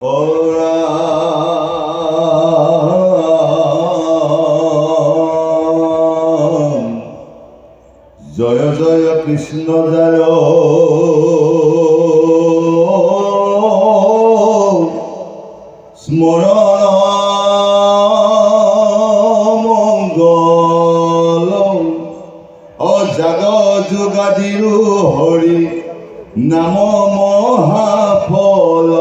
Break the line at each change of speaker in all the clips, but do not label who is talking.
জয় জয় কৃষ্ণ জয় স্মরণ মঙ্গল অজাগ যুগাদিরু হরি নাম মহাফল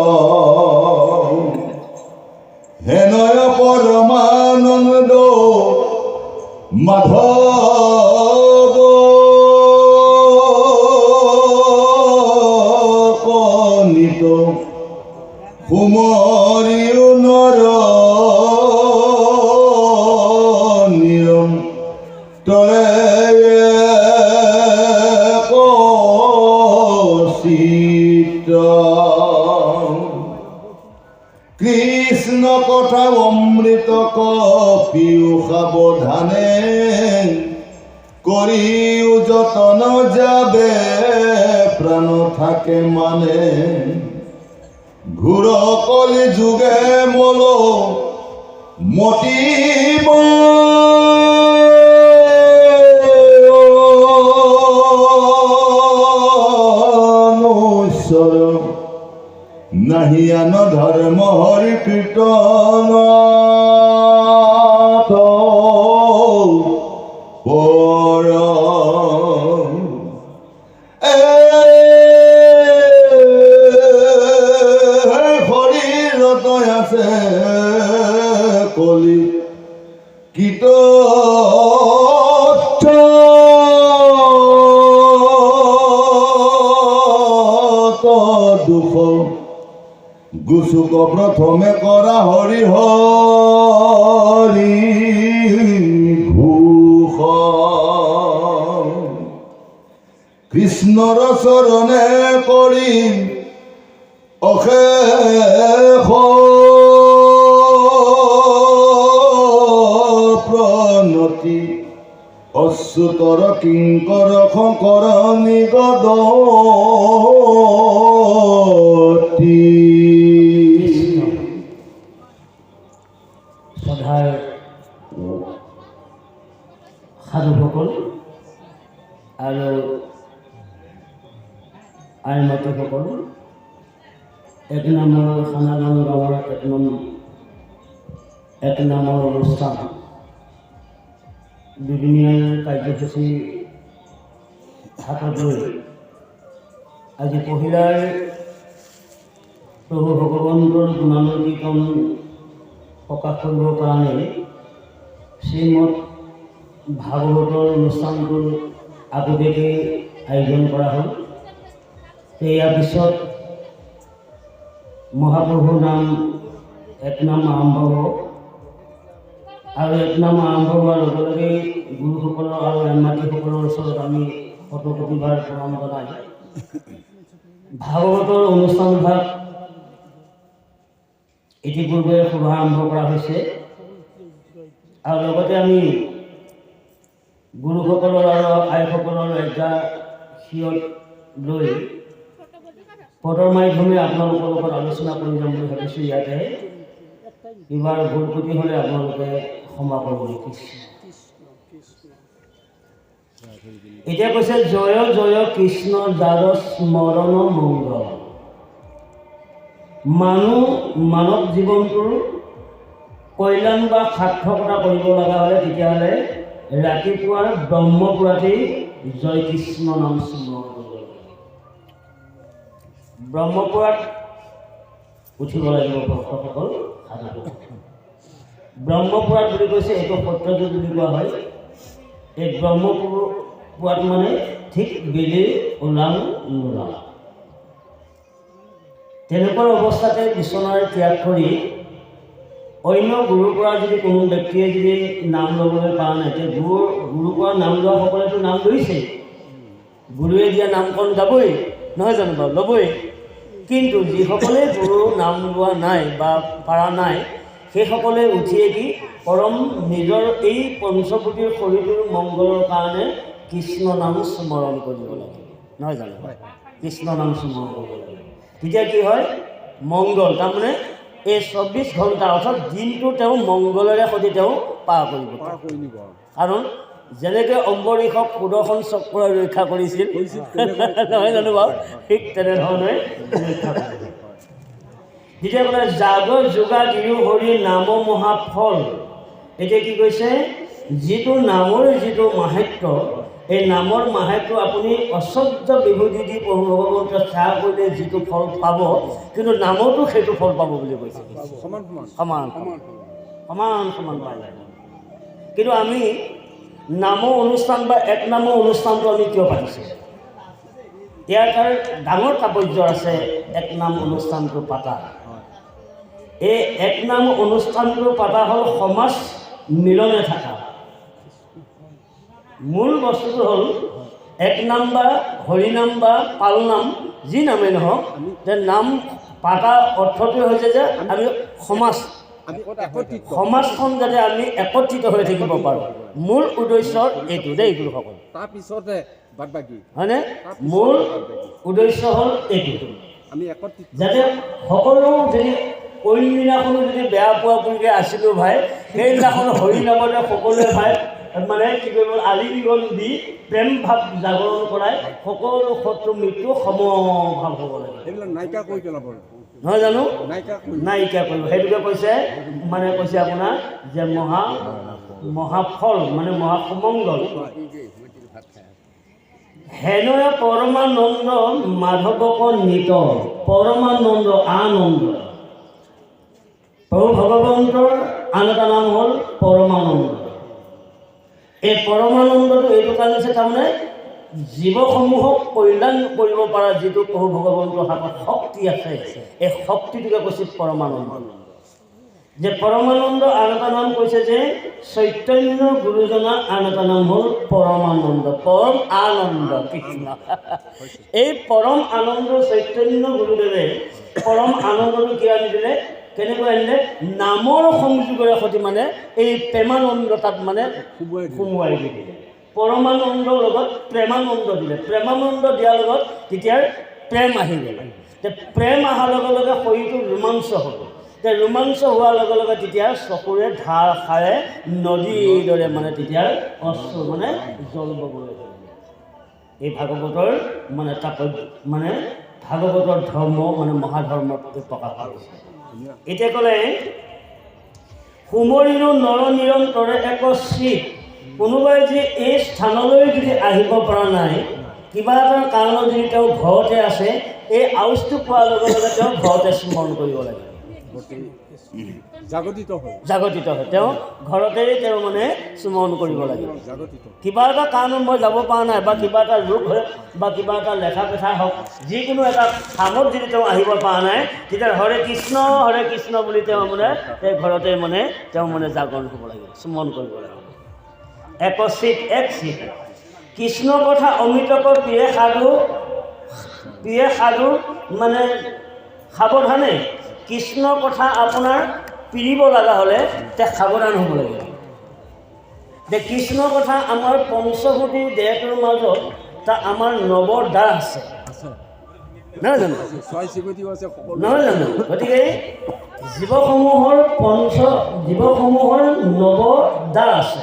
হেনয় পরমানন্দ মাধব কনিত কুমরিও নর নিরম তরে কৃষ্ণ কথা অমৃত কপিও সাবধানে করিও যতন যাবে প্রাণ থাকে মানে ঘূর কলি যুগে মল মতিব নাহিয়ান ধর্ম হরি কীর্তন পর হরিরত আছে কলি কীট দুঃখ গুসুক প্রথমে করা হরি হরি ঘোষ কৃষ্ণর চরণে কৰি অশেষ প্ৰণতি অচ্যুতৰ কিংকৰ শংকৰ নিগদ
সাধুসকল আৰু আইনমতীসকল ১ নম্বৰ খানাগাঁও গাঁৱৰ ১ নম্বৰ অনুষ্ঠান দুদিনীয়া কাৰ্যসূচী হাতত লৈ আজি পহিলাৰ প্ৰভু ভগৱন্তৰ গুণানুকীৰ্তন প্ৰকাশ কৰিবৰ কাৰণে শ্ৰীমদ ভাগৱতৰ অনুষ্ঠানটোৰ আগতীয়াকৈ আয়োজন কৰা হ'ল। ইয়াৰ পিছত মহাপ্ৰভুৰ নাম ১ নাম আৰম্ভ হ'ব আৰু ১ নাম আৰম্ভ হোৱাৰ লগে লগে গুৰুসকলৰ আৰু এমাতীসকলৰ ওচৰত আমি শতকোটিবাৰ প্ৰণাম জনাই ভাগৱতৰ অনুষ্ঠানভাগ ইতিপূৰ্বে শুভাৰম্ভ কৰা হৈছে আৰু লগতে আমি গুৰুসকলৰ আৰু আইসকলৰ শিৰত লৈ পদৰ মাধ্যমে আপোনালোকৰ লগত আলোচনা কৰি যাম বুলি ভাবিছোঁ। ইয়াতে এইবাৰ ভুল ত্ৰুটি হ'লে আপোনালোকে ক্ষমা কৰিব। এতিয়া কৈছে জয় জয় কৃষ্ণ যাৰ স্মৰণ মংগল। মানৱ জীৱনটোৰ কল্যাণ বা সাৰ্থকতা কৰিব লগা হ'লে তেতিয়াহ'লে ৰাতিপুৱাৰ ব্ৰহ্মপুৰাতেই জয় কৃষ্ণ নাম স্মৰণ কৰিব লাগিব। ব্ৰহ্মপুৰাত উঠিব লাগিব ভক্তসকল। ব্ৰহ্মপুৰাত বুলি কৈছে এইটো সত্যযুগ বুলি কোৱা হয়। এই ব্ৰহ্মপুৰাত মানে ঠিক বেলি ওলাং নোলাং তেনেকুৱা অৱস্থাতে বিচনাৰ ত্যাগ কৰি অন্য গুৰুৰ পৰা যদি কোনো ব্যক্তিয়ে যদি নাম ল'বলৈ পৰা নাই, তেতিয়া গুৰুৰ পৰা নাম লোৱাসকলেতো নাম লৈছে, গুৰুৱে দিয়া নামকণ গাবই, নহয় জানো বাৰু, ল'বই। কিন্তু যিসকলে গুৰুৰ নাম লোৱা নাই বা পৰা নাই, সেইসকলে উঠিয়ে কি পৰম নিজৰ এই পঞ্চভূতিৰ শৰীৰটোৰ মংগলৰ কাৰণে কৃষ্ণ নাম স্মৰণ কৰিব লাগে, নহয় জানো? কৃষ্ণ নাম স্মৰণ কৰিব লাগে। তেতিয়া কি হয়, মংগল তাৰমানে এই 24 ঘণ্টা অৰ্থাৎ দিনটো তেওঁ মংগলেৰে সৈতে তেওঁ পাৰ কৰিব। কাৰণ যেনেকৈ অম্বৰীষক সুদৰ্শন চক্ৰই ৰক্ষা কৰিছিল নহয় জানো বাৰু, ঠিক তেনেধৰণে ৰক্ষা কৰিব। যেতিয়া বোলে জাগ যোগা গিৰু হৰি নাম মহাফল, এতিয়া কি কৈছে, যিটো নামৰ যিটো মাহাত্য, এই নামৰ মাহাত্য আপুনি অচৰ্য বিভূতি দি প্ৰভু ভগৱন্ত সেৱা কৰিলে যিটো ফল পাব, কিন্তু নামতো সেইটো ফল পাব বুলি কৈছে। সমান সমান পাই যায়। কিন্তু আমি নামৰ অনুষ্ঠান বা এক নামৰ অনুষ্ঠানটো আমি কিয় পাতিছোঁ? ইয়াৰ তাৰ ডাঙৰ তাৎপৰ্য আছে এক নাম অনুষ্ঠানটো পাতা। এই এক নাম অনুষ্ঠানটো পাতা হ'ল সমাজ মিলনে থকা। মূল বস্তুটো হ'ল এক নাম বা হৰিনাম বা পালনাম যি নামেই নহওক, যে নাম পাতা অৰ্থটোৱে হৈছে যে আমি সমাজখন যাতে আমি একত্ৰিত হৈ থাকিব পাৰোঁ। মূল উদ্দেশ্য এইটো দেই গুৰুসকল।
তাৰপিছতে
হয়নে? মূল উদ্দেশ্য হ'ল এইটো, যাতে সকলো যদি কোনদিনাখনো যদি বেয়া পোৱা পুৰিকৈ আছিলোঁ ভাই, সেইদিনাখন হৰিনামতে সকলোৱে ভাই মানে কি কৰিব, আলিঙ্গন দি প্ৰেম ভাৱ জাগৰণ কৰাই সকলো শত্ৰু মৃত্যু সমভাৱ হ'ব লাগে।
এইবিলাক নাইকিয়া কৰি পেলাব
নহয় জানো?
নাইকিয়া
কৰিব। সেইটোকে কৈছে মানে কৈছে আপোনাৰ যে মহাফল মানে মহাসমংগল। হেনয় পৰমানন্দ মাধৱক নিত, পৰমানন্দ আনন্দ। প্ৰভু ভগৱন্তৰ আন এটা নাম হ'ল পৰমানন্দ। এই পৰমানন্দটো এইটো কাৰণে আছে, তাৰমানে জীৱসমূহক কল্যাণ কৰিব পৰা যিটো প্ৰভু ভগৱন্তৰ হাতত শক্তি আছে, এই শক্তিটোকে কৈছে পৰমানন্দ। যে পৰমানন্দ আন এটা নাম কৈছে যে চৈতন্য গুৰুজনাৰ আন এটা নাম হ'ল পৰমানন্দ, পৰম আনন্দ কৃষ্ণ। এই পৰম আনন্দ চৈতন্য গুৰুদেৱে পৰম আনন্দটো কি আনি দিলে, কেনেকৈ আনিলে? নামৰ সংযোগৰে সৈতে মানে এই প্ৰেমানন্দ তাত মানে সোমোৱাই দিলে। পৰমানন্দৰ লগত প্ৰেমানন্দ দিলে। প্ৰেমানন্দ দিয়াৰ লগত তেতিয়া প্ৰেম আহি গ'ল। প্ৰেম অহাৰ লগে লগে শৰীৰটো ৰোমাঞ্চ হ'ল। ৰোমাঞ্চ হোৱাৰ লগে লগে তেতিয়া চকুৰে ধাৰসাৰে নদীৰ দৰে মানে তেতিয়া অশ্ৰু মানে জল ববলৈ ধৰিলে। এই ভাগৱতৰ মানে তাৎপৰ্য মানে ভাগৱতৰ ধৰ্ম মানে মহাধৰ্মত প্ৰকাশ কৰিছে। এতিয়া ক'লে সুমৰিলো নৰ নিৰন্তৰে এক চিত। কোনোবাই যে এই স্থানলৈ যদি আহিব পৰা নাই, কিবা এটা কাৰণত যদি তেওঁ ঘৰতে আছে, এই আউজটো পোৱাৰ লগে লগে তেওঁ ঘৰতে স্মৰণ কৰিব লাগে। জাগতিত হয় তেওঁ ঘৰতেই তেওঁ মানে স্মৰণ কৰিব লাগে। কিবা এটা কাৰণত মই যাব পৰা নাই, বা কিবা এটা ৰোগ হয় বা কিবা এটা লেখা পেঠা হওক, যিকোনো এটা কামত যদি তেওঁ আহিব পৰা নাই, তেতিয়া হৰে কৃষ্ণ বুলি তেওঁ মানে এই ঘৰতে মানে তেওঁ মানে জাগৰণ হ'ব লাগে, স্মৰণ কৰিব লাগে। এক চিত কৃষ্ণ কথা অমৃতক প্ৰিয়ে সাধু মানে সাৱধানে। কৃষ্ণ কথা আপোনাৰ পিৰিব লগা হ'লে তে সাৱধান হ'ব লাগে। যে কৃষ্ণ কথা আমাৰ পঞ্চভূতিৰ দেহটোৰ মাজত তা আমাৰ নৱৰ দ্বাৰ আছে, নহয় জানো? নহয় জানো? গতিকে জীৱসমূহৰ নৱ দ্বাৰ আছে,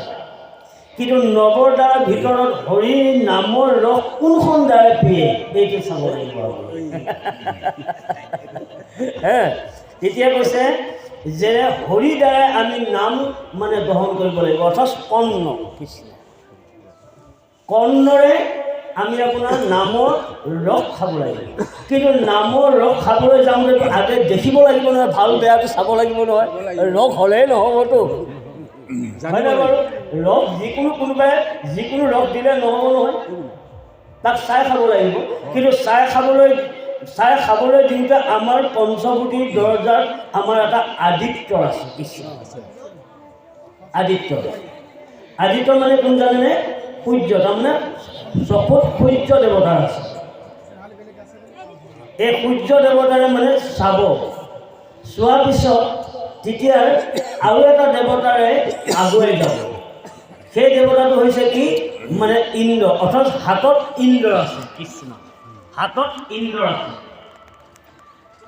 কিন্তু নৱৰ দ্বাৰৰ ভিতৰত হৰি নামৰ ৰস কোনখন দ্বাৰে পিয়ে এইটো চাব লাগিব। তেতিয়া কৈছে যে হৰি দ্বাৰাই আমি নাম মানে গ্ৰহণ কৰিব লাগিব, অৰ্থাৎ কৰ্ণৰে আমি আপোনাৰ নামৰ ৰস খাব লাগিব। কিন্তু নামৰ ৰস খাবলৈ যাওঁতে আগে দেখিব লাগিব নহয়, ভাল বেয়াটো চাব লাগিব নহয়, ৰস হ'লেই নহ'বতো, হয়নে বাৰু? ৰস কোনোবাই যিকোনো ৰস দিলে নহ'ব নহয়, তাক চাই খাব লাগিব। কিন্তু চাই খাবলৈ দিওঁতে আমাৰ পঞ্চভূতিৰ দৰ্জাত আমাৰ এটা আদিত্য আছে, কৃষ্ণ আদিত্য মানে কোন জানেনে? সূৰ্য, তাৰমানে চকুত সূৰ্য দেৱতা আছে। এই সূৰ্য দেৱতাৰে মানে চোৱাৰ পিছত তেতিয়া আৰু এটা দেৱতাৰে আগুৱাই যাব। সেই দেৱতাটো হৈছে কি মানে ইন্দ্ৰ, অৰ্থাৎ হাতত ইন্দ্ৰ আছে। কৃষ্ণ হাতত ইন্দ্ৰ আছে।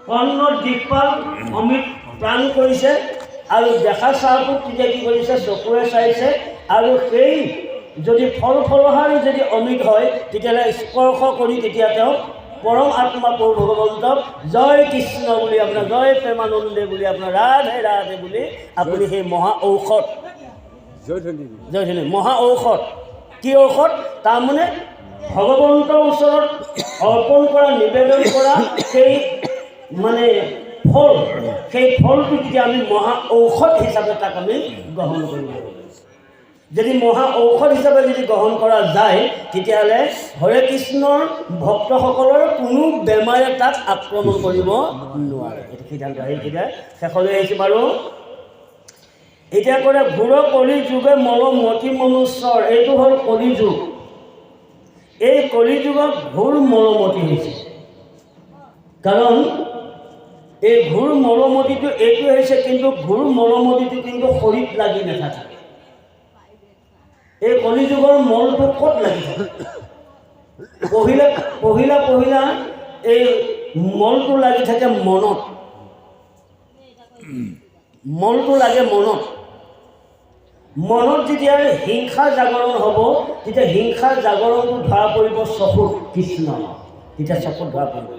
কৰ্ণৰ দিকপাল অমিত প্ৰাণ কৰিছে আৰু দেখা চাহটোক তেতিয়া কি কৰিছে চকুৰে চাইছে আৰু সেই যদি ফলহাৰী যদি অমিত হয় তেতিয়াহ'লে স্পৰ্শ কৰি তেতিয়া তেওঁ পৰম আত্মা প্ৰভু ভগৱন্তক জয় কৃষ্ণ বুলি আপোনাৰ জয় প্ৰেমানন্দে বুলি আপোনাৰ ৰাধে ৰাধে বুলি আপুনি সেই মহা ঔষধ জয়ধ্বনি মহা ঔষধ কি ঔষধ তাৰমানে ভগৱন্তৰ ওচৰত অৰ্পণ কৰা নিবেদন কৰা সেই মানে ফল সেই ফলটো যেতিয়া আমি মহা ঔষধ হিচাপে তাক আমি গ্ৰহণ কৰিব লাগিব যদি মহা ঔষধ হিচাপে যদি গ্ৰহণ কৰা যায় তেতিয়াহ'লে হৰে কৃষ্ণৰ ভক্তসকলৰ কোনো বেমাৰে তাক আক্ৰমণ কৰিব নোৱাৰে এইটো সিদ্ধান্ত সেইকেইটা শেষলৈ আহিছোঁ বাৰু এতিয়া কৰে ঘূৰ কলি যুগে মল মতি মনুষ্যৰ এইটো হ'ল কলি যুগ এই কলি যুগত ঘূৰ মলমতি হৈছে কাৰণ এই ঘূৰ মলমতিটো এইটো হৈছে কিন্তু ঘূৰ মলমতিটো কিন্তু শৰীৰত লাগি নাথাকে এই কলি যুগৰ মলটো ক'ত লাগি থাকে পহিলা এই মলটো লাগি থাকে মনত মলটো লাগে মনত যেতিয়া হিংসাৰ জাগৰণ হ'ব তেতিয়া হিংসাৰ জাগৰণটো ধৰা পৰিব চকুত কৃষ্ণ তেতিয়া চকুত ধৰা পৰিব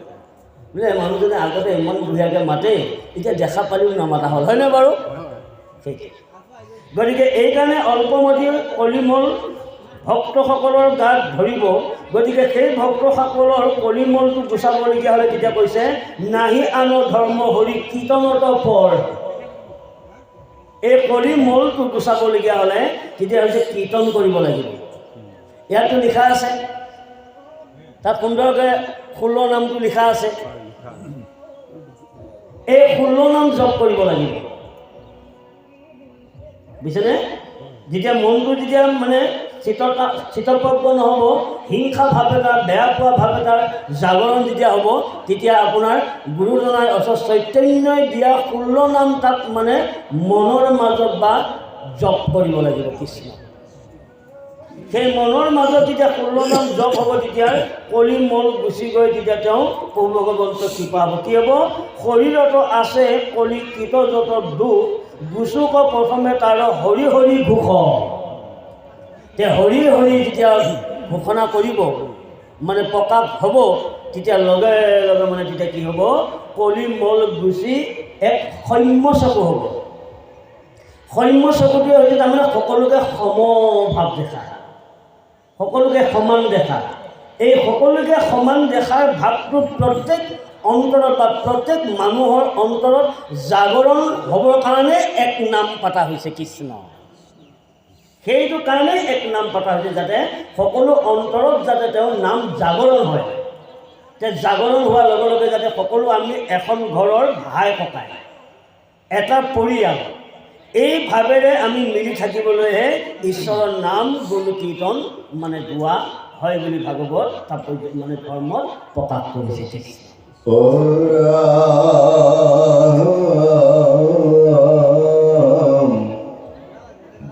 বোলে মানুহজনে আগতে ইমান ধুনীয়াকৈ মাতে এতিয়া দেখা পালেও নামাতা হ'ল হয়নে বাৰু সেইটো গতিকে এইকাৰণে অল্পমতি কলিমল ভক্তসকলৰ গাত ধৰিব গতিকে সেই ভক্তসকলৰ কলিমলটো গুচাবলগীয়া হ'লে তেতিয়া কৈছে নাহি আন ধৰ্ম হৰি কীৰ্তনত পৰ এই কলিমলটো গুচাবলগীয়া হ'লে তেতিয়া হৈছে কীৰ্তন কৰিব লাগিব ইয়াতো লিখা আছে তাত সুন্দৰকৈ 16 নামটো লিখা আছে এই 16 নাম জপ কৰিব লাগিব বুজিছেনে যেতিয়া মনটো যেতিয়া মানে চিতপ্ৰজ্ঞ নহ'ব হিংসা ভাৱ এটা বেয়া পোৱা ভাৱ এটাৰ জাগৰণ যেতিয়া হ'ব তেতিয়া আপোনাৰ গুৰুজনাই অথচ চৈতন্যই দিয়া 16 নাম তাত মানে মনৰ মাজত বা জপ কৰিব লাগিব কৃষ্ণ সেই মনৰ মাজত যেতিয়া 16 নাম জপ হ'ব তেতিয়া কলি মল গুচি গৈ তেতিয়া তেওঁ প্ৰভু ভগৱন্তৰ কৃপা হ'ব কি হ'ব শৰীৰতো আছে কলি কীট যত দুখ গুচুক প্ৰথমে তাৰ হৰি হৰি ঘোষ তে হৰি হৰি যেতিয়া ঘোষণা কৰিব মানে প্ৰকাশ হ'ব তেতিয়া লগে লগে মানে তেতিয়া কি হ'ব কলি মল গুচি এক সৌম্য চকু হ'ব সৌম্য চকুটোৱে হৈছে তাৰমানে সকলোকে সমভাৱ দেখা সকলোকে সমান দেখা এই সকলোকে সমান দেখাৰ ভাৱটো প্ৰত্যেক অন্তৰত বা প্ৰত্যেক মানুহৰ অন্তৰত জাগৰণ হ'বৰ কাৰণে এক নাম পতা হৈছে কৃষ্ণ সেইটো কাৰণে এক নাম পতা হৈছে যাতে সকলো অন্তৰত যাতে তেওঁৰ নাম জাগৰণ হয় তে জাগৰণ হোৱাৰ লগে লগে যাতে সকলো আমি এখন ঘৰৰ ভাই ককাই এটা পৰিয়াল এই ভাৱেৰে আমি মিলি থাকিবলৈহে ঈশ্বৰৰ নাম গুণ কীৰ্তন মানে গোৱা হয় বুলি ভাগৱত তাৎপৰ্য মানে ধৰ্মত প্ৰকাশ কৰিছে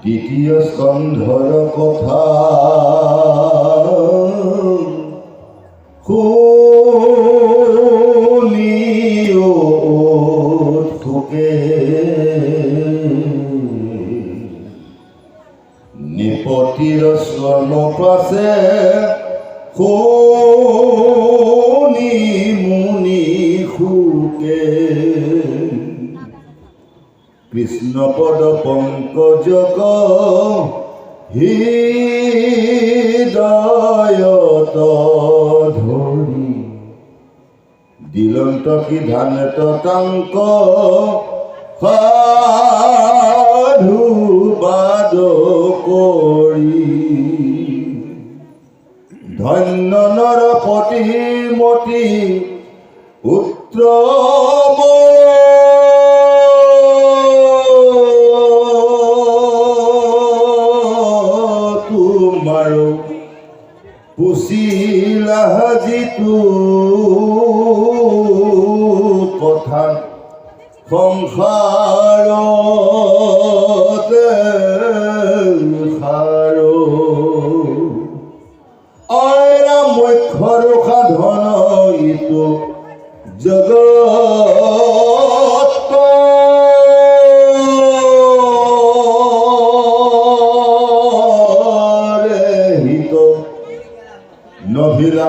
দ্বিতীয় স্কন্ধৰ কথা শুনিও থোকে নিপতিৰ শ্ৰম পাছে শুনি মুনি সুকে কৃষ্ণ পদ পংকজক হৃদয়ত ধৰি দিলন্ত সিদ্ধান্ত তাংক সাধু বাদ কৰি ধন্য নৰপতি মতি পুত্ৰ তোমাৰো পুচিলা যিটো কথা সংসাৰতে সাৰো অইৰা মুখ্যৰ সাধন ইটো জগত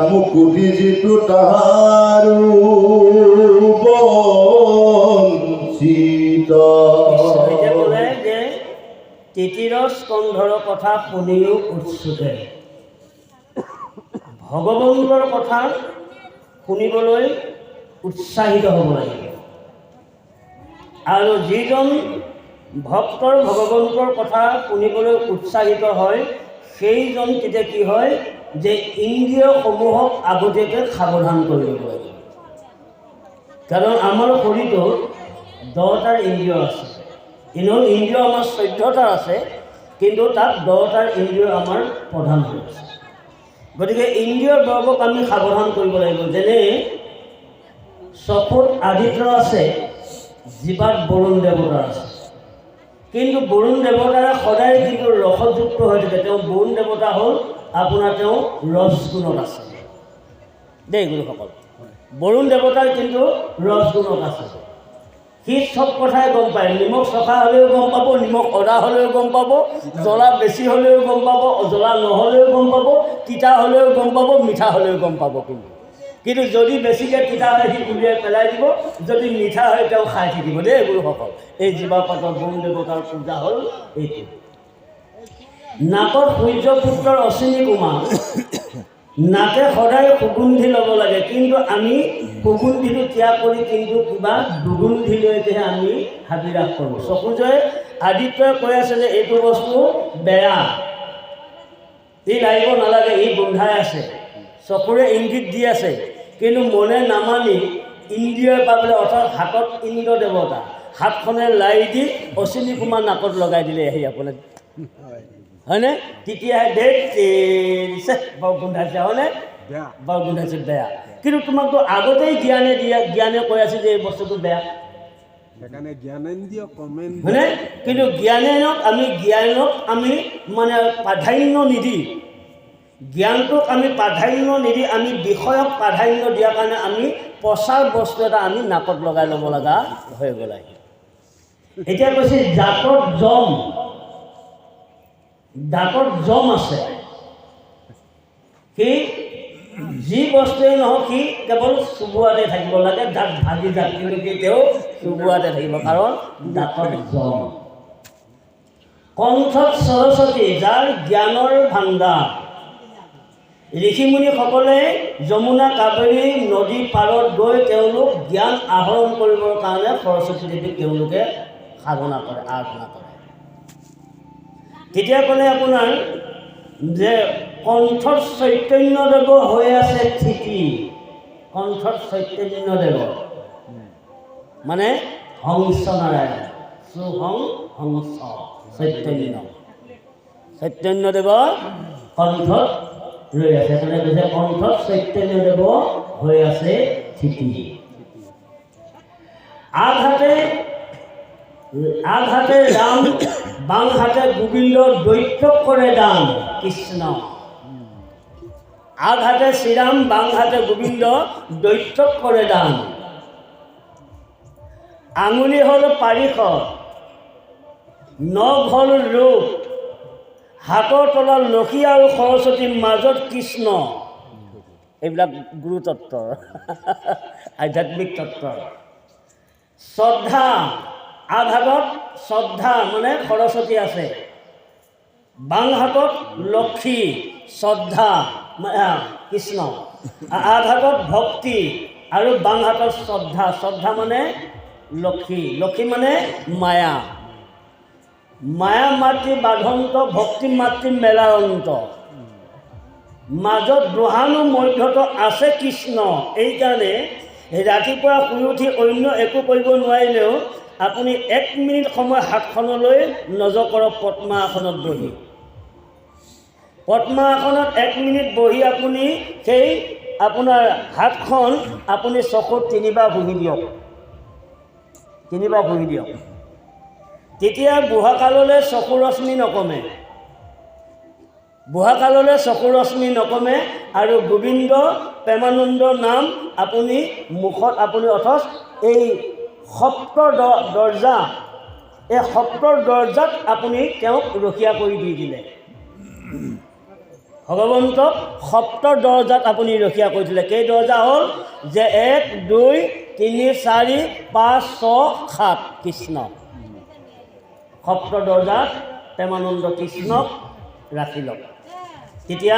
মুকুতি যিটো তাহাৰো বঞ্চিত।
কৃষ্ণই ক'লে যে তৃতীয় স্কন্ধৰ কথা শুনিও উৎসুকে। ভগৱন্তৰ কথা শুনিবলৈ উৎসাহিত হ'ব লাগিব। আৰু যিজন ভক্তৰ ভগৱন্তৰ কথা শুনিবলৈ উৎসাহিত হয় সেইজন তেতিয়া কি হয় যে ইন্দ্ৰিয়সমূহক আগতীয়াকৈ সাৱধান কৰি ল'ব লাগিব। কাৰণ আমাৰ শৰীৰটোত 10টা ইন্দ্ৰিয় আছে। এনেও ইন্দ্ৰিয় আমাৰ 14টা আছে, কিন্তু তাত 10টা ইন্দ্ৰিয় আমাৰ প্ৰধান হৈ আছে। গতিকে ইন্দ্ৰিয়ৰ বৰ্গক আমি সাৱধান কৰিব লাগিব। যেনে চকুত আদিত্য আছে, জিভাত বৰুণ দেৱতা আছে। কিন্তু বৰুণ দেৱতাৰে সদায় কিন্তু ৰসযুক্ত হৈ থাকে। তেওঁ বৰুণ দেৱতা হ'ল আপোনাৰ তেওঁ ৰসগুণত আছে দেই গুৰুসকল। বৰুণ দেৱতাৰ কিন্তু ৰসগুণত আছে। সি চব কথাই গম পায়। নিমখ চফা হ'লেও গম পাব, নিমখ অদা হ'লেও গম পাব, জ্বলা বেছি হ'লেও গম পাব, জ্বলা নহ'লেও গম পাব, তিতা হ'লেও গম পাব, মিঠা হ'লেও গম পাব। কিন্তু যদি বেছিকৈ তিতা হয় সি উলিয়াই পেলাই দিব, যদি মিঠা হয় তেওঁ খাই থাকিব দেই গুৰুসকল। এই জীৱাপাতৰ বৰুণ দেৱতাৰ পূজা হ'ল এইটো। নাকত সূৰ্যপুত্ৰৰ অশ্বিনী কুমাৰ, নাকে সদায় সুগন্ধি ল'ব লাগে। কিন্তু আমি সুগন্ধিটো ত্যাগ কৰি কিন্তু কিবা দুগন্ধিলৈকেহে আমি হাবিৰাস কৰোঁ। চকুযোৰে আদিত্যই কৈ আছে যে এইটো বস্তু বেয়া, ই লাগিব নালাগে, ই গোন্ধাই আছে। চকুৰে ইংগিত দি আছে, কিন্তু মনে নামানি ইন্দ্ৰিয়ই পাবলৈ, অৰ্থাৎ হাতত ইন্দ্ৰ দেৱতা, হাতখনে লাই দি অশ্বিনী কুমাৰ নাকত লগাই দিলে আহি আপোনাৰ, হয়নে? তেতিয়াহে দিছে বৰ গোন্ধাইছে, হয়নে? বৰ গোন্ধাইছে, বেয়া। কিন্তু তোমাকতো আগতেই জ্ঞানে কৈ আছে যে এই বস্তুটো বেয়া, হয়নে? কিন্তু জ্ঞানক আমি মানে প্ৰাধান্য নিদি, জ্ঞানটোক আমি প্ৰাধান্য নিদি আমি বিষয়ক প্ৰাধান্য দিয়াৰ কাৰণে আমি প্ৰচাৰ বস্তু এটা আমি নাকত লগাই ল'ব লগা হৈ গ'ল। এতিয়া কৈছে দাঁতত জম আছে। সি যি বস্তুৱেই নহওক সি কেৱল চুবোৱাতে থাকিব লাগে, দাঁত ভাগি যাক, কিন্তু কি তেওঁ চুবোৱাতে থাকিব, কাৰণ দাঁতত জম। কণ্ঠত সৰস্বতী, যাৰ জ্ঞানৰ ভাণ্ডাৰ। ঋষিমুনিসকলে যমুনা কাবেৰী নদী পাৰত গৈ তেওঁলোক জ্ঞান আহৰণ কৰিবৰ কাৰণে সৰস্বতী দেৱীক তেওঁলোকে সাধনা কৰে, আৰাধনা কৰে। তেতিয়া ক'লে আপোনাৰ যে কণ্ঠত চৈতন্যদেৱ হৈ আছে স্থিতি। কণ্ঠত চৈতন্যদেৱ মানে হংস নাৰায়ণ, সুহং হংস চৈতন্যদেৱ কণ্ঠত ৰৈ আছে। মানে কৈছে কণ্ঠত চৈতন্যদেৱ হৈ আছে স্থিতি। আঘাতে ৰাম, বাং হাতে গোবিন্দ, দৈত্য কৰে দান কৃষ্ণ। আঘাতে শ্ৰীৰাম, বাং হাতে গোবিন্দ, দৈত্য কৰে দান। আঙুলি হ'ল পাৰিষদ, নখ হ'ল ৰূপ, হাতৰ তলত লক্ষী আৰু সৰস্বতীৰ মাজত কৃষ্ণ। এইবিলাক গুৰুতত্বৰ আধ্যাত্মিক তত্ত্বৰ। শ্ৰদ্ধা, আঘাতত শ্ৰদ্ধা মানে সৰস্বতী আছে, বাং হাতত লক্ষী, শ্ৰদ্ধা কৃষ্ণ, আঘাতত ভক্তি আৰু বাং হাতত শ্ৰদ্ধা। শ্ৰদ্ধা মানে লক্ষী, লক্ষী মানে মায়া। মায়া মাতৃ বাধন্ত, ভক্তি মাতৃ মেলাৰন্ত। মাজত দুহানো মধ্যত আছে কৃষ্ণ। এইকাৰণে ৰাতিপুৱা শুই উঠি অন্য একো কৰিব নোৱাৰিলেও আপুনি 1 মিনিট সময় হাতখনলৈ নজৰ কৰক। পদ্মাসনত বহি, পদ্মাসনত 1 মিনিট বহি আপুনি সেই আপোনাৰ হাতখন আপুনি চকুত 3 বাৰ ঘঁহি দিয়ক, 3 বাৰ ঘঁহি দিয়ক। তেতিয়া বুঢ়াকাললৈ চকুৰ ৰশ্মি নকমে, বুঢ়াকাললৈ চকুৰ ৰশ্মি নকমে। আৰু গোবিন্দ প্ৰেমানন্দ নাম আপুনি মুখত আপুনি অথচ এই সপ্ত দৰ্জা, এই সপ্তৰ দৰ্জাত আপুনি তেওঁক ৰখীয়া কৰি দি দিলে। ভগৱন্তক সপ্ত দৰজাত আপুনি ৰখীয়া কৰি দিলে। কেই দৰজা হ'ল যে 1 2 3 4 5 6 7 কৃষ্ণ। সপ্ত দৰজাত প্ৰেমানন্দ কৃষ্ণক ৰাখি লওক। তেতিয়া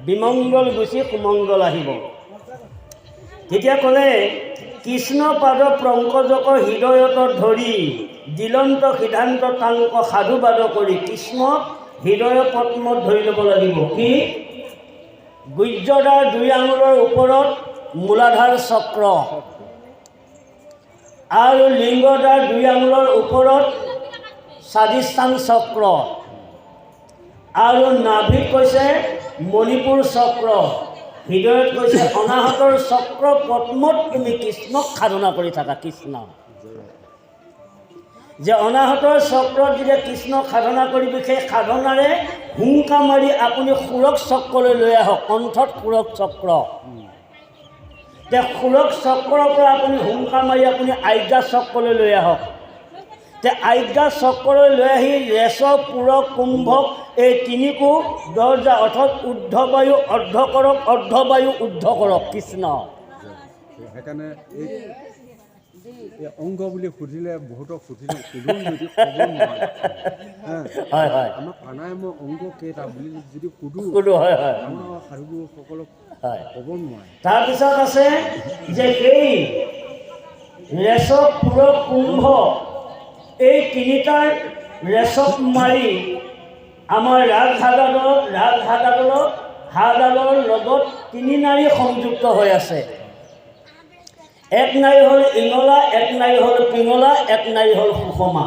বিমংগল গুচি সুমংগল আহিব। তেতিয়া ক'লে কৃষ্ণ পাদ পংকজক হৃদয়ত ধৰি দিলন্ত সিদ্ধান্ত তাংক সাধুবাদ কৰি কৃষ্ণক হৃদয় পদ্মত ধৰি ল'ব লাগিব। কি? গুহ্যদাৰ 2 আঙুলৰ ওপৰত মূলাধাৰ চক্ৰ আৰু লিংগদাৰ 2 আঙুলৰ ওপৰত স্বাধিষ্ঠান চক্ৰ আৰু নাভিত কৈছে মণিপুৰ চক্ৰ, হৃদয়ত কৈছে অনাহতৰ চক্ৰ পদ্মত তুমি কৃষ্ণক সাধনা কৰি থাকা। কৃষ্ণ যে অনাহতৰ চক্ৰত যেতিয়া কৃষ্ণক সাধনা কৰিব, সেই সাধনাৰে হুংকা মাৰি আপুনি সুৰক চক্ৰলৈ লৈ আহক। কণ্ঠত সুৰক চক্ৰ, তে সুৰক চক্ৰৰ পৰা আপুনি হুংকা মাৰি আপুনি আজ্ঞা চক্ৰলৈ লৈ আহক। তে আজ্ঞা চক্ৰলৈ লৈ আহি ৰেচ পুৰক কুম্ভক এই 3 দৰজা অৰ্থাৎ ঊৰ্ধ্ববায়ু অৰ্ধ কৰক, অৰ্ধবায়ু ঊৰ্ধ্ব কৰক। কৃষ্ণ
সেইকাৰণে এই অংগ বুলি সুধিলে বহুতক সুধিলে সুধো যদি ক'ব নোৱাৰে।
হয় হয়
আমাৰ প্ৰাণায়ামৰ অংগ কেইটা বুলি যদি সুধো
হয় হয়
আমাৰ সাধুসকলক
হয়
ক'ব নোৱাৰে।
তাৰপিছত আছে যে সেই ৰেচ পুৰক কুম্ভ এই 3টাৰ ৰেচক মাৰি আমাৰ হাড়ডালৰ লগত 3 নাৰী সংযুক্ত হৈ আছে। 1 নাৰী হ'ল ইঙলা, 1 নাৰী হ'ল পিঙলা, 1 নাৰী হ'ল সুষমা।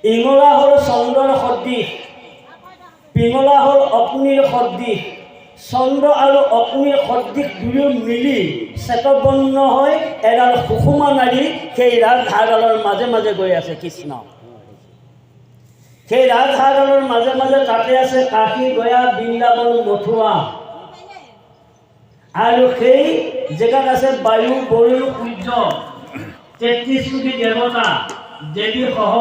ইঙলা হ'ল চন্দ্ৰৰ সদৃশ, পিঙলা হ'ল অগ্নিৰ সদৃশ। চন্দ্ৰ আৰু অগ্নিৰ সদৃশ দুয়ো মিলি শ্বেতবৰ্ণ হৈ এডাল সুষমা নাৰী সেই হাড়ডালৰ মাজে মাজে গৈ আছে। কৃষ্ণ সেই হাড়ডালৰ মাজে মাজে তাতে আছে কাশী, গয়া, বৃন্দাবন, মথুৰা। আৰু সেই জেগাত আছে বায়ু, বৰুণ, সূৰ্য, 33 কোটি দেৱতা, দেৱী সহ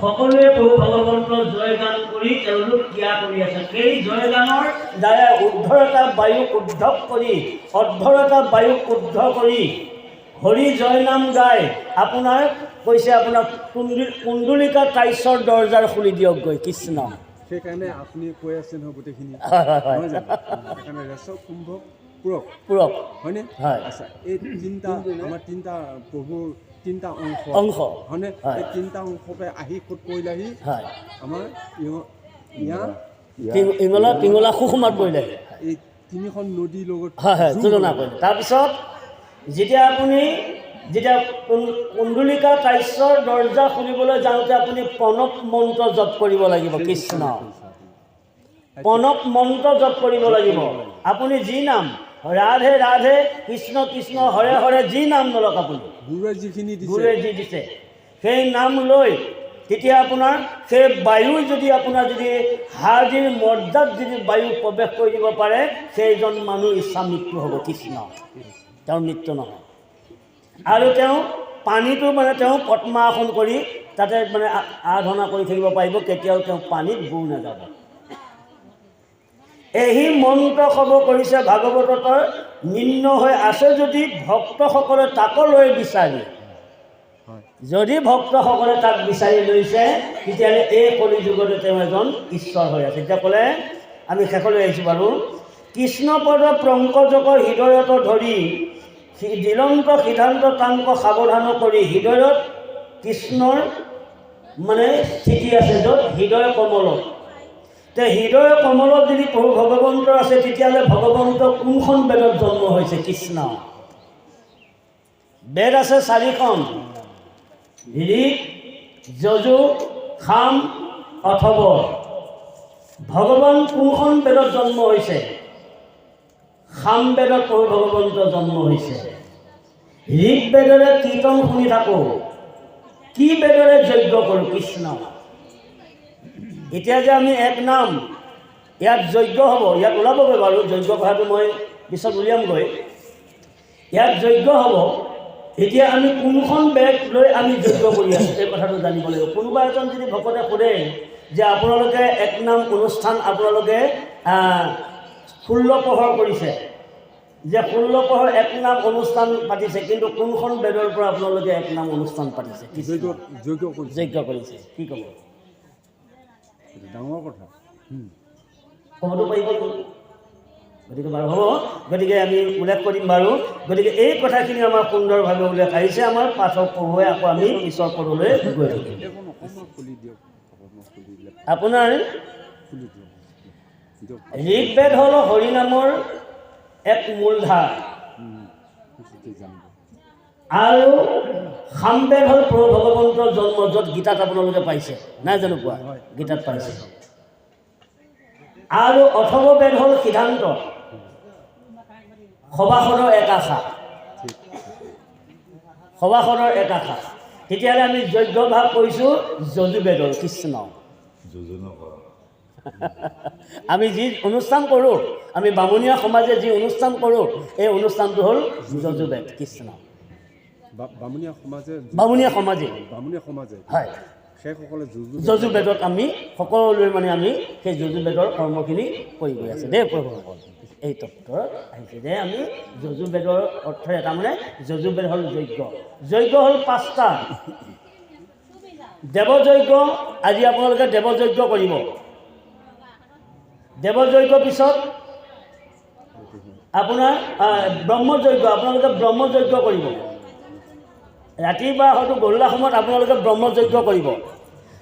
সকলোৱে প্ৰভু ভগৱন্তৰ জয়গান কৰি তেওঁলোক ক্ৰিয়া কৰি আছে। সেই জয়গানৰ দ্বাৰা ঊৰ্ধৰ এটা বায়ুক উদ্ধৱ কৰি অৰ্ধৰ এটা বায়ুক উদ্ধ কৰি হৰি জয় নাম গাই আপোনাৰ কৈছে আপোনাৰ কুণ্ডলিকা কাইশ্বৰ দৰজাৰ খুলি দিয়ক গৈ। কৃষ্ণ
সেইকাৰণে আপুনি কৈ আছে নহয় গোটেইখিনি। সেইকাৰণে ৰেচ কুম্ভ পুৰক হয়নে? আচ্ছা, এই 3টা আমাৰ 3টা প্ৰভুৰ 3টা অংশ হয়নে? এই 3টা অংশতে আহি ক'ত পৰিলেহি আমাৰ
ইঙলা পিঙলা সুষমাত পৰিলে
এই 3খন নদীৰ লগত
তুলনা কৰিলে। তাৰপিছত যেতিয়া আপুনি কুণ্ডলিকা কাইশ্বৰ দৰ্জা খুলিবলৈ যাওঁতে আপুনি প্ৰণৱ মন্ত্ৰ জপ কৰিব লাগিব। কৃষ্ণ প্ৰণৱ মন্ত্ৰ জপ কৰিব লাগিব। আপুনি যি নাম ৰাধে ৰাধে, কৃষ্ণ কৃষ্ণ, হৰে হৰে যি নাম নলক আপুনি, গুৰুৱে যি দিছে সেই নাম লৈ তেতিয়া আপোনাৰ সেই বায়ু যদি আপোনাৰ যদি হাড়িৰ মৰ্যাত যদি বায়ু প্ৰৱেশ কৰি দিব পাৰে, সেইজন মানুহ ইচ্ছা মৃত্যু হ'ব। কৃষ্ণ তেওঁৰ মৃত্যু নহয়। আৰু তেওঁ পানীটো মানে তেওঁ পদ্মাসন কৰি তাতে মানে আৰাধনা কৰি থাকিব পাৰিব, কেতিয়াও তেওঁ পানীত বুৰ নাযাব। এই মন্ত্ৰ খব কৰিছে ভাগৱতৰ নিম্ন হৈ আছে যদি ভক্তসকলে তাকলৈ বিচাৰি, যদি ভক্তসকলে তাক বিচাৰি লৈছে তেতিয়াহ'লে এই কলিযুগতে তেওঁ এজন ঈশ্বৰ হৈ আছে। এতিয়া ক'লে আমি শেষলৈ আহিছোঁ বাৰু। কৃষ্ণপদ পংকজক হৃদয়ত ধৰি দিলন্ত সিদ্ধান্ত তাংক সাৱধান কৰি, হৃদয়ত কৃষ্ণৰ মানে স্থিতি আছে য'ত হৃদয় কমলত। তে হৃদয় কমলত যদি প্ৰভু ভগৱন্ত আছে তেতিয়াহ'লে ভগৱন্ত কোনখন বেদত জন্ম হৈছে? কৃষ্ণ বেদ আছে 4খন, ঋক, যজু, সাম, অথৰ্ব। ভগৱান কোনখন বেদত জন্ম হৈছে? সাম বেদত প্ৰভু ভগৱন্ত জন্ম হৈছে। ঋক বেদৰে কীৰ্তন শুনি থাকোঁ, কি বেদৰে যজ্ঞ কৰোঁ? কৃষ্ণ। এতিয়া যে আমি এক নাম ইয়াত যজ্ঞ হ'ব, ইয়াত ওলাবগৈ বাৰু যজ্ঞ কথাটো মই পিছত উলিয়ামগৈ। ইয়াত যজ্ঞ হ'ব, এতিয়া আমি কোনখন বেগ লৈ আমি যজ্ঞ কৰি আছোঁ এই কথাটো জানিব লাগিব। কোনোবা এজন যদি ভকতে সোধে যে আপোনালোকে এক নাম অনুষ্ঠান আপোনালোকে 16 প্ৰহৰ কৰিছে, যে 16 প্ৰহৰ এক নাম অনুষ্ঠান পাতিছে, কিন্তু কোনখন বেদৰ পৰা আপোনালোকে এক নাম অনুষ্ঠান পাতিছে, যজ্ঞ কৰিছে, কি ক'ব?
ডাঙৰ কথা
ক'বতো পাৰিব। গতিকে বাৰু হ'ব, গতিকে আমি উল্লেখ কৰিম বাৰু। গতিকে এই কথাখিনি আমাৰ সুন্দৰভাৱে উল্লেখ আহিছে আমাৰ পাঠক পঢ়ুৱাই, আকৌ আমি পিছৰ পদলৈ গৈ থাকিম। আপোনাৰ ঋগ্বেদ হ'ল হৰিনামৰ এক মূলধাৰ, আৰু সামবেদ হ'ল প্ৰভু ভগৱন্তৰ জন্ম, য'ত গীতাত আপোনালোকে পাইছে, নাই জানো পোৱা? গীতাত পাইছে। আৰু অথৰ্ববেদ হ'ল সিদ্ধান্ত, সভাসদৰ এক আশা, সভাসদৰ এক আশা। তেতিয়াহ'লে আমি যজ্ঞ ভাগ কৰিছোঁ যজুবেদৰ, কৃষ্ণ। আমি যি অনুষ্ঠান কৰোঁ, আমি বামুণীয়া সমাজে যি অনুষ্ঠান কৰোঁ, এই অনুষ্ঠানটো হ'ল যজুবেদ, কৃষ্ণ। বামুণীয়া সমাজে হয়, যজুবেদত আমি সকলোৱে মানে আমি সেই যজুবেদৰ কৰ্মখিনি কৰি গৈ আছে দেই প্ৰভুসকল। এই তত্ত্বৰ আহিছে যে আমি যজুবেদৰ অৰ্থৰে তাৰমানে যজুবেদ হ'ল যজ্ঞ। যজ্ঞ হ'ল 5টা। দেৱযজ্ঞ, আজি আপোনালোকে দেৱযজ্ঞ কৰিব। দেৱযজ্ঞৰ পিছত আপোনাৰ ব্ৰহ্মযজ্ঞ, আপোনালোকে ব্ৰহ্মযজ্ঞ কৰিব। ৰাতিপুৱা হয়তো গধূলা সময়ত আপোনালোকে ব্ৰহ্মযজ্ঞ কৰিব।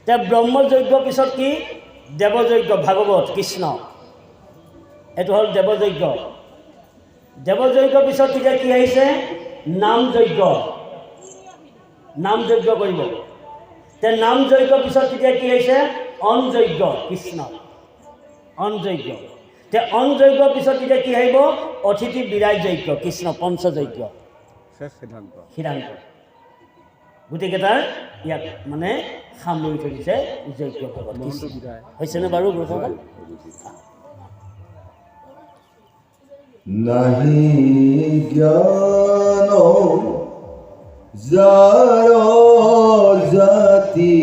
এতিয়া ব্ৰহ্মযজ্ঞৰ পিছত কি? দেৱযজ্ঞ, ভাগৱত, কৃষ্ণ, এইটো হ'ল দেৱযজ্ঞ। দেৱযজ্ঞৰ পিছত তেতিয়া কি আহিছে? নামযজ্ঞ, নামযজ্ঞ কৰিব। তে নামযজ্ঞৰ পিছত তেতিয়া কি আহিছে? অনযজ্ঞ, কৃষ্ণ, অনযজ্ঞ। তে অনযজ্ঞৰ পিছত তেতিয়া কি আহিব? অতিথি বিৰাজ যজ্ঞ, কৃষ্ণ, পঞ্চযজ্ঞ, সিদ্ধান্ত। গোটেইকেইটাৰ ইয়াত মানে সামৰি থৈ দিছে যজ্ঞ ভাগত। হৈছেনে বাৰু গুৰুসকল?
নাহি জ্ঞান যাৰ জাতি,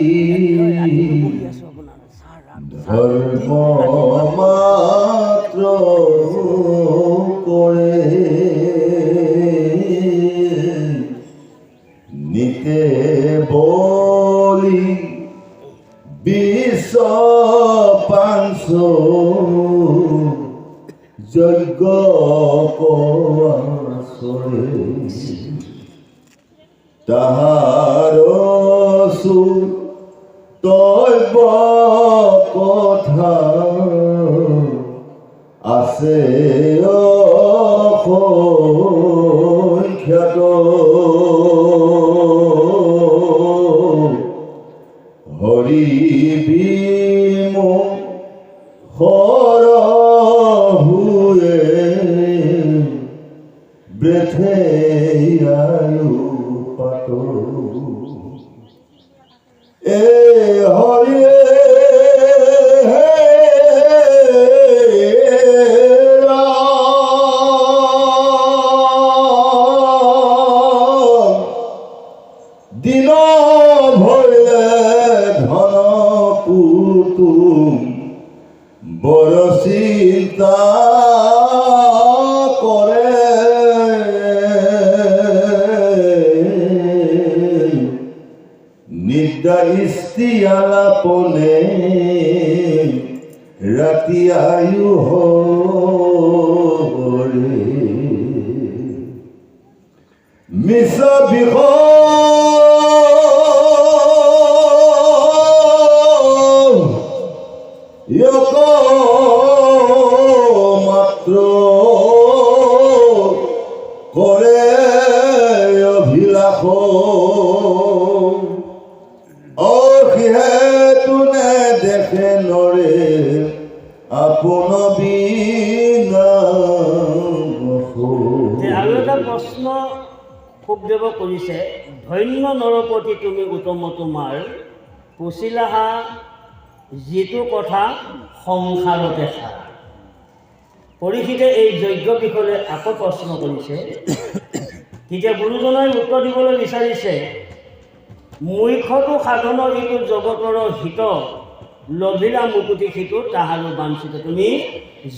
ধৰ্ম মাত্ৰ কৰে, নিতে বলি বিশ্ব পাঞ্চ যজ্ঞ কোৱাচৰে, তাহাৰ তৈব কথা আছে অসংখ্যাত, হৰি বিমোহৰ হুয়ে বৃথে আয়ু পাত, এ হৰিয়ে দিন ভৰিলে ধন পুতুম, বৰ চিন্তা কৰে, নিদ্ৰা ইস্তিয়ালাপনে ৰাতি আয়ু হৰে, মিছ মাত্ৰ কৰে অভিলাষ, অহেতুনে দেখে নৰে আপোন বিনা।
আৰু এটা প্ৰশ্ন শুকদেৱ কৰিছে, ধন্য নৰপতি তুমি উত্তম তোমাৰ, কুচিলাহা যিটো কথা সংসাৰতে খা। পৰীক্ষিতে এই যজ্ঞ বিষয়ে আকৌ প্ৰশ্ন কৰিছে, তেতিয়া গুৰুজনাই উত্তৰ দিবলৈ বিচাৰিছে, মুখ্যটো সাধনৰ ইটো জগতৰ হিত, লভিলা মুকুতি সিটো তাহাৰো বাঞ্ছিত। তুমি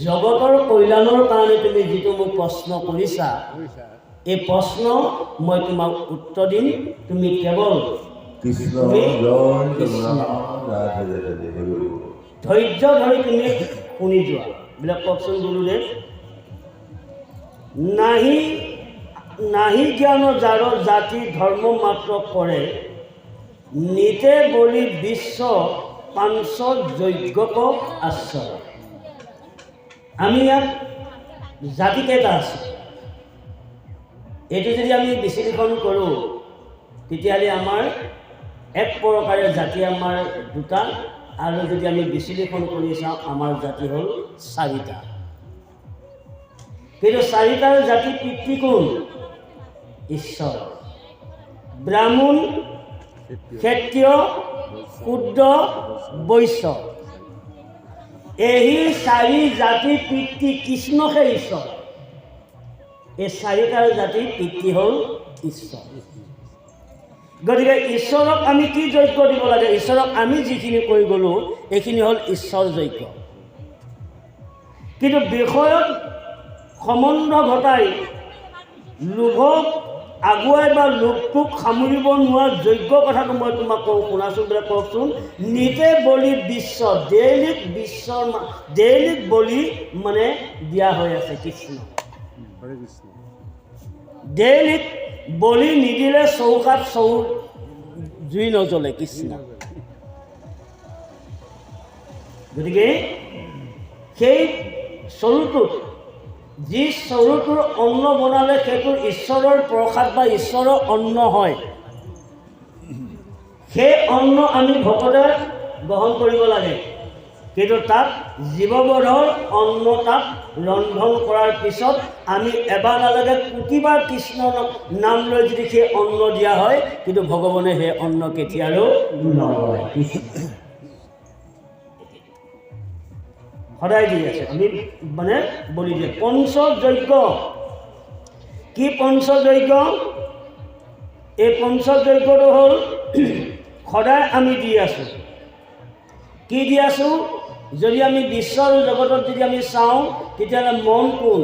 জগতৰ কল্যাণৰ কাৰণে তুমি যিটো মোক প্ৰশ্ন কৰিছা, এই প্ৰশ্ন মই তোমাক উত্তৰ দিম। তুমি কেৱল
কৃষ্ণ
ধৈৰ্য ধৰি তুমি শুনি যোৱা। বিলাক কওকচোন গুৰুদেৱ। নাহি জ্ঞান যাৰ জাতি ধৰ্ম মাত্ৰ কৰে, নিতে বলি বিশ্ব পাঞ্চ যজ্ঞক আশ্ৰয়। আমি ইয়াত জাতি কেইটা আছে, এইটো যদি আমি বিশ্লেষণ কৰোঁ তেতিয়াহ'লে আমাৰ এক প্ৰকাৰে জাতি আমাৰ দুটা, আৰু যদি আমি বিশ্লেষণ কৰি চাওঁ আমাৰ জাতি হ'ল চাৰিটা। কিন্তু চাৰিটাৰ জাতি পিতৃ কোন? ঈশ্বৰ। ব্ৰাহ্মণ, ক্ষত্ৰিয়, শূদ্ৰ, বৈশ্য, এই চাৰি জাতি পিতৃ কৃষ্ণহে ঈশ্বৰ। এই চাৰিটাৰ জাতিৰ পিতৃ হ'ল ঈশ্বৰ। গতিকে ঈশ্বৰক আমি কি যজ্ঞ দিব লাগে? ঈশ্বৰক আমি যিখিনি কৰি গ'লোঁ এইখিনি হ'ল ঈশ্বৰ যজ্ঞ। কিন্তু বিষয়ত সম্বন্ধ ঘটাই লোভক আগুৱাই বা লোভটোক সামৰিব নোৱাৰা যজ্ঞ কথাটো মই তোমাক কওঁ, শুনাচোন বোলে। কওকচোন। নিতে বলি বিশ্ব, ডেইলিক বলি মানে দিয়া হৈ আছে কৃষ্ণ। ডেইলিক বলি নিদিলে চৌকাত জুই নজ্বলে কৃষ্ণ। গতিকে সেই চৰুটোত, যি চৰুটোৰ অন্ন বনালে সেইটোৰ ঈশ্বৰৰ প্ৰসাদ বা ঈশ্বৰৰ অন্ন হয়। সেই অন্ন আমি ভকতে গ্ৰহণ কৰিব লাগে। কিন্তু তাত জীৱবধৰ অন্ন তাত ৰন্ধন কৰাৰ পিছত আমি এবাৰ নালাগে কোটিবাৰ কৃষ্ণ নাম লৈ যদি সেই অন্ন দিয়া হয়, কিন্তু ভগৱানে সেই অন্ন কেতিয়াও নলয়, সদায় দি আছে। আমি মানে বলি দিয়ে পঞ্চযজ্ঞ। কি পঞ্চযজ্ঞ? এই পঞ্চযজ্ঞটো হ'ল সদায় আমি দি আছোঁ। কি দি আছোঁ? যদি আমি বিশ্বৰ জগতত যদি আমি চাওঁ তেতিয়াহ'লে মন কোন?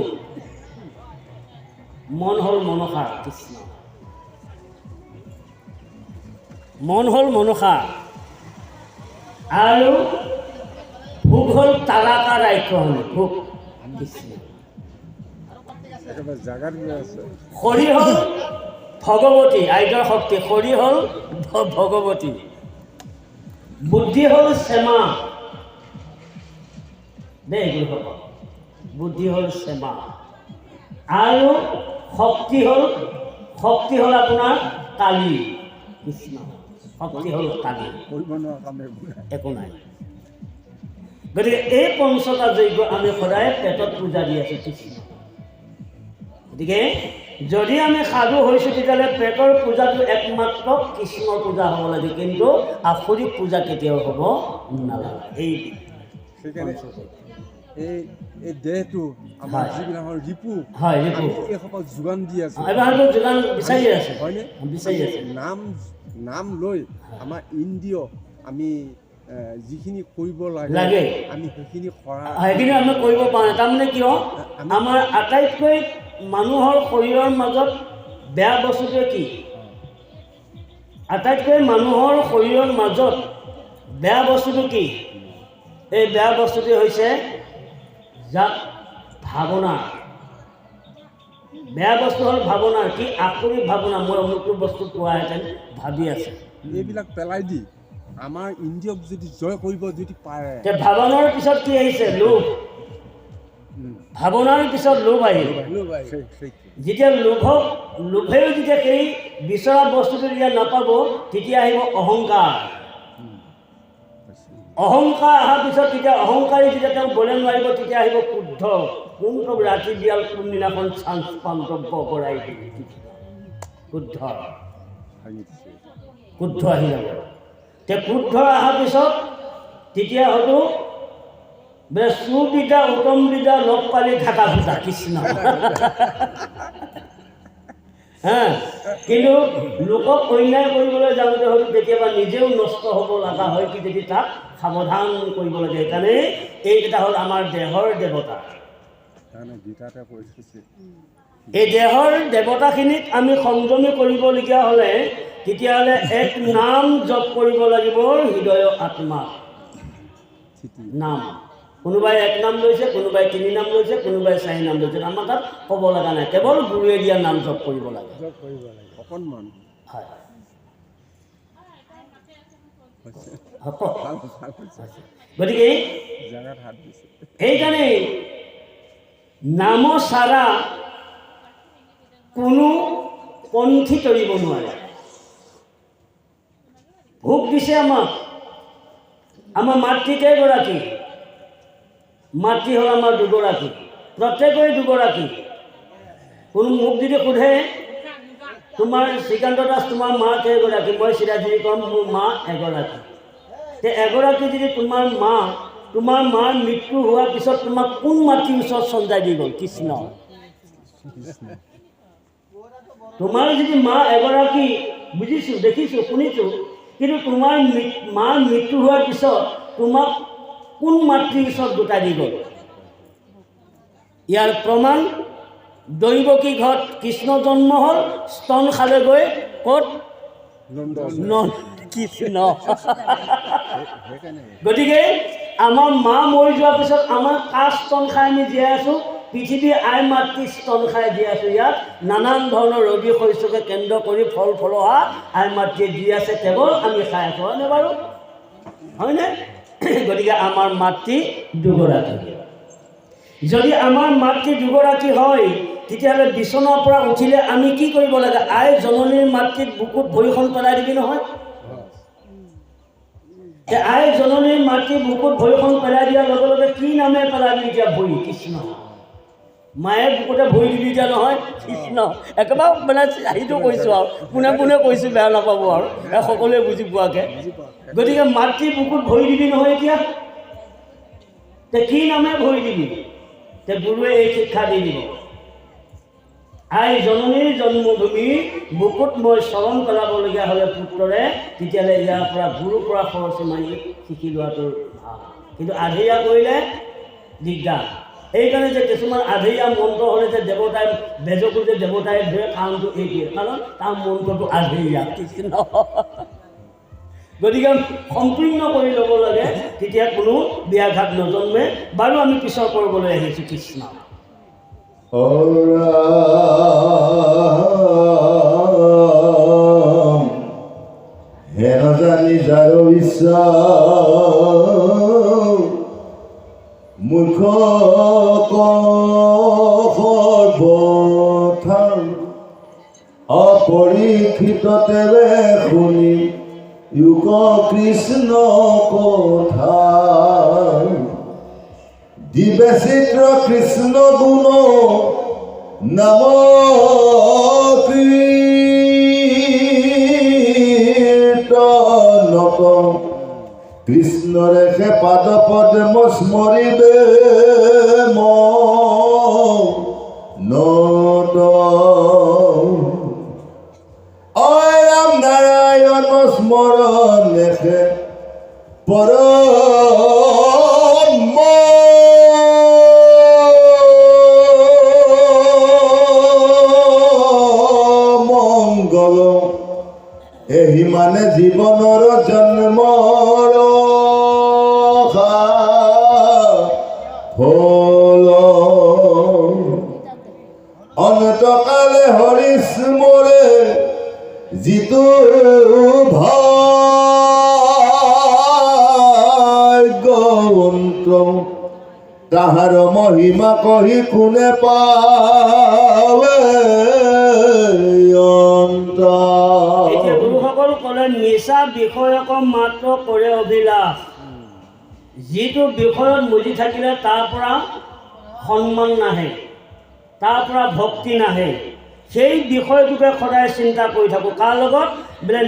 মন হ'ল মনসা কৃষ্ণ। মন হ'ল মনসা, আৰু ভোগ হ'ল তালাকা ৰাক্ষণ, ভোগ কৃষ্ণ। খৰি হ'ল ভগৱতী, আইদৰ শক্তি। খৰি হ'ল ভগৱতী। বুদ্ধি হ'ল শ্যামা। দেই গুৰুসকল, বুদ্ধি হ'ল শ্যামা। আৰু শক্তি হ'ল আপোনাৰ কালী কৃষ্ণ। শক্তি হ'ল কালী, একো নাই। গতিকে এই পঞ্চটা যজ্ঞ আমি সদায় পেটত পূজা দি আছোঁ কৃষ্ণ। গতিকে যদি আমি সাধু হৈছোঁ তেতিয়াহ'লে পেটৰ পূজাটো একমাত্ৰ কৃষ্ণৰ পূজা হ'ব লাগে, কিন্তু আসুৰিক পূজা কেতিয়াও হ'ব নালাগে। এই
দেহটো আমাৰ যিবিলাকৰ ৰিপু, এইসকল যোগান দি আছে,
যোগান বিচাৰি আছে,
হয়নে?
বিচাৰি আছে।
নাম লৈ আমাৰ ইন্দ্ৰিয় আমি যিখিনি কৰিব লাগে আমি সেইখিনি
আমি কৰিব পৰা নাই। তাৰমানে কিয়? আমাৰ আটাইতকৈ মানুহৰ শৰীৰৰ মাজত বেয়া বস্তুটোৱে কি? আটাইতকৈ মানুহৰ শৰীৰৰ মাজত বেয়া বস্তুটো কি? এই বেয়া বস্তুটোৱে হৈছে যাক ভাৱনা। বেয়া বস্তু হ'ল ভাৱনা। কি? আকুৰি ভাৱনা। মই অমুকটো বস্তু পোৱাহেঁতেন ভাবি আছে।
এইবিলাক পেলাই দি আমাৰ ইন্দ্ৰিয়ক যদি জয় কৰিব যদি পাৰে,
ভাৱনাৰ পিছত কি আহিছে? লোভ। ভাৱনাৰ পিছত লোভ আহিল। যেতিয়া লোভেও যেতিয়া সেই বিচৰা বস্তুটো যেতিয়া নাপাব, তেতিয়া আহিব অহংকাৰ। অহংকাৰ অহাৰ পিছত তেতিয়া অহংকাৰী যেতিয়া তেওঁ বলে নোৱাৰিব, তেতিয়া আহিব ক্ৰোধ। কোনটো ৰাতি বিয়াল কোনদিনাখন চান্স পান্তব্য কৰাই দিয়ে, ক্ৰোধ আহি যাব। এতিয়া ক্ৰোধ অহাৰ পিছত তেতিয়া হয়তো বোলে সুবিধা উত্তম বিদ্যা লগ পালি থাকা ভূতা কৃষ্ণ। কিন্তু লোকক অন্যায় কৰিবলৈ যাওঁতে হয়তো কেতিয়াবা নিজেও নষ্ট হ'ব লগা হয়, কি যদি তাক সাৱধান কৰিব লাগে। সেইকাৰণে এইকেইটা হ'ল আমাৰ দেহৰ দেৱতা।
গীতাতে কৈ থৈছে
এই দেহৰ দেৱতাখিনিক আমি সংযমী কৰিবলগীয়া হ'লে তেতিয়াহ'লে এক নাম জপ কৰিব লাগিব, হৃদয় আত্মা নাম। কোনোবাই এক নাম লৈছে, কোনোবাই 3 নাম লৈছে, কোনোবাই 4 নাম লৈছে। আমাৰ তাত ক'ব লগা নাই, কেৱল গুৰুৱে দিয়া নাম জপ কৰিব লাগে।
অকণমান
হয়, গতিকে সেইকাৰণে নাম চাৰা কোনো পন্থী তৰিব নোৱাৰে। ভোগ দিছে আমাক, আমাৰ মাতৃ কেইগৰাকী? মাতৃ হ'ল আমাৰ 2গৰাকী, প্ৰত্যেকৰে 2গৰাকী। কোনো মোক যদি সোধে তোমাৰ শ্ৰীকান্ত দাস তোমাৰ মা কেইগৰাকী, মই চিৰাজুৰি ক'ম মোৰ মা এগৰাকী। তে এগৰাকী যদি তোমাৰ মাৰ মৃত্যু হোৱাৰ পিছত তোমাক কোন মাতৃৰ ওচৰত চঞ্জাই দি গ'ল? কৃষ্ণ। তোমাৰ যদি মা এগৰাকী, বুজিছোঁ, দেখিছোঁ, শুনিছোঁ, কিন্তু তোমাৰ মাৰ মৃত্যু হোৱাৰ পিছত তোমাক কোন মাতৃৰ ওচৰত গোটাই দি গ'ল? ইয়াৰ প্ৰমাণ দৈৱকী ঘৰত কৃষ্ণ জন্ম হ'ল, স্তন খালে গৈ ক'ত? কৃষ্ণ। গতিকে আমাৰ মা মৰি যোৱাৰ পিছত আমাৰ কাৰ স্তন খাই আমি জীয়াই আছোঁ? পৃথিৱীৰ আই মাতৃ স্তন খাই জীয়াই আছোঁ। ইয়াত নানান ধৰণৰ ৰবি শস্যকে কেন্দ্ৰ কৰি ফল ফলহা আই মাতৃয়ে দি আছে, কেৱল আমি খাই আছোঁ। হয়নে বাৰু? হয়নে? গতিকে আমাৰ মাতৃ 2গৰাকী। যদি আমাৰ মাতৃ 2গৰাকী হয়, তেতিয়াহ'লে বিচনাৰ পৰা উঠিলে আমি কি কৰিব লাগে? আই জননীৰ মাতৃক বুকুত ভৰিখন পেলাই দিবি নহয়। আই জননীৰ মাতৃৰ বুকুত ভৰিখন পেলাই দিয়াৰ লগে লগে কি নামে পেলাবি এতিয়া? ভৰি। কৃষ্ণ। মায়ে বুকুতে ভৰি দিবি এতিয়া নহয়, কৃষ্ণ। একেবাৰে মানে সেইটো কৈছোঁ আৰু পোনে পোনে কৈছোঁ, বেয়া নাপাব আৰু সকলোৱে বুজি পোৱাকৈ। গতিকে মাতৃৰ বুকুত ভৰি দিবি নহয় এতিয়া। তে কি নামে ভৰি দিবি? তে গুৰুৱে এই শিক্ষা দি দিব, আই জননীৰ জন্মভূমি বুকুত মই চৰণ পেলাবলগীয়া হ'লে পুত্ৰৰে, তেতিয়াহ'লে ইয়াৰ পৰা গুৰুৰ পৰা খৰচী মাৰি শিকি লোৱাটো ভাল। কিন্তু আধেয়া কৰিলে দিগদাৰ। সেইকাৰণে যে কিছুমান আধেয়া মন্ত্ৰ হ'লে যে দেৱতাই বেজকো যে দেৱতাই ধৰে, কাৰণটো এইটোৱে, কাৰণ তাৰ মন্ত্ৰটো আধেয়া কৃষ্ণ। গতিকে সম্পূৰ্ণ কৰি ল'ব লাগে, তেতিয়া কোনো ব্যাঘাত নজন্মে। বাৰু আমি পিছৰ কৰিবলৈ আহিছোঁ। কৃষ্ণ।
হে নাজানি যাৰ ইচ্ছা মুখ সৰ্বথান অপৰীক্ষিততে শুনি যুগ কৃষ্ণ কথা দিব্যচিত্ৰ কৃষ্ণ গুণ নাম কীৰ্তনত কৃষ্ণৰে সে পাদ পদ্ম স্মৰিবে মনত। অয় ৰাম নাৰায়ণ স্মৰণ লেখে পৰম মংগল। এহি মানে জীৱনৰ জন্মৰ ফল। অনন্তকালে হৰি স্মৰে যিটো ভাগ্যৱন্ত, তাহাৰ মহিমা কহি কোনে পাৱে অন্ত।
এতিয়া গুৰুসকল ক'লে নিচা বিষয়ক মাত্ৰ কৰে অভিলাষ। যিটো বিষয়ত মুজি থাকিলে তাৰ পৰা সন্মান নাহে, তাৰ পৰা ভক্তি নাহে, সেই বিষয়টোকে সদায় চিন্তা কৰি থাকোঁ। কাৰ লগত? বোলে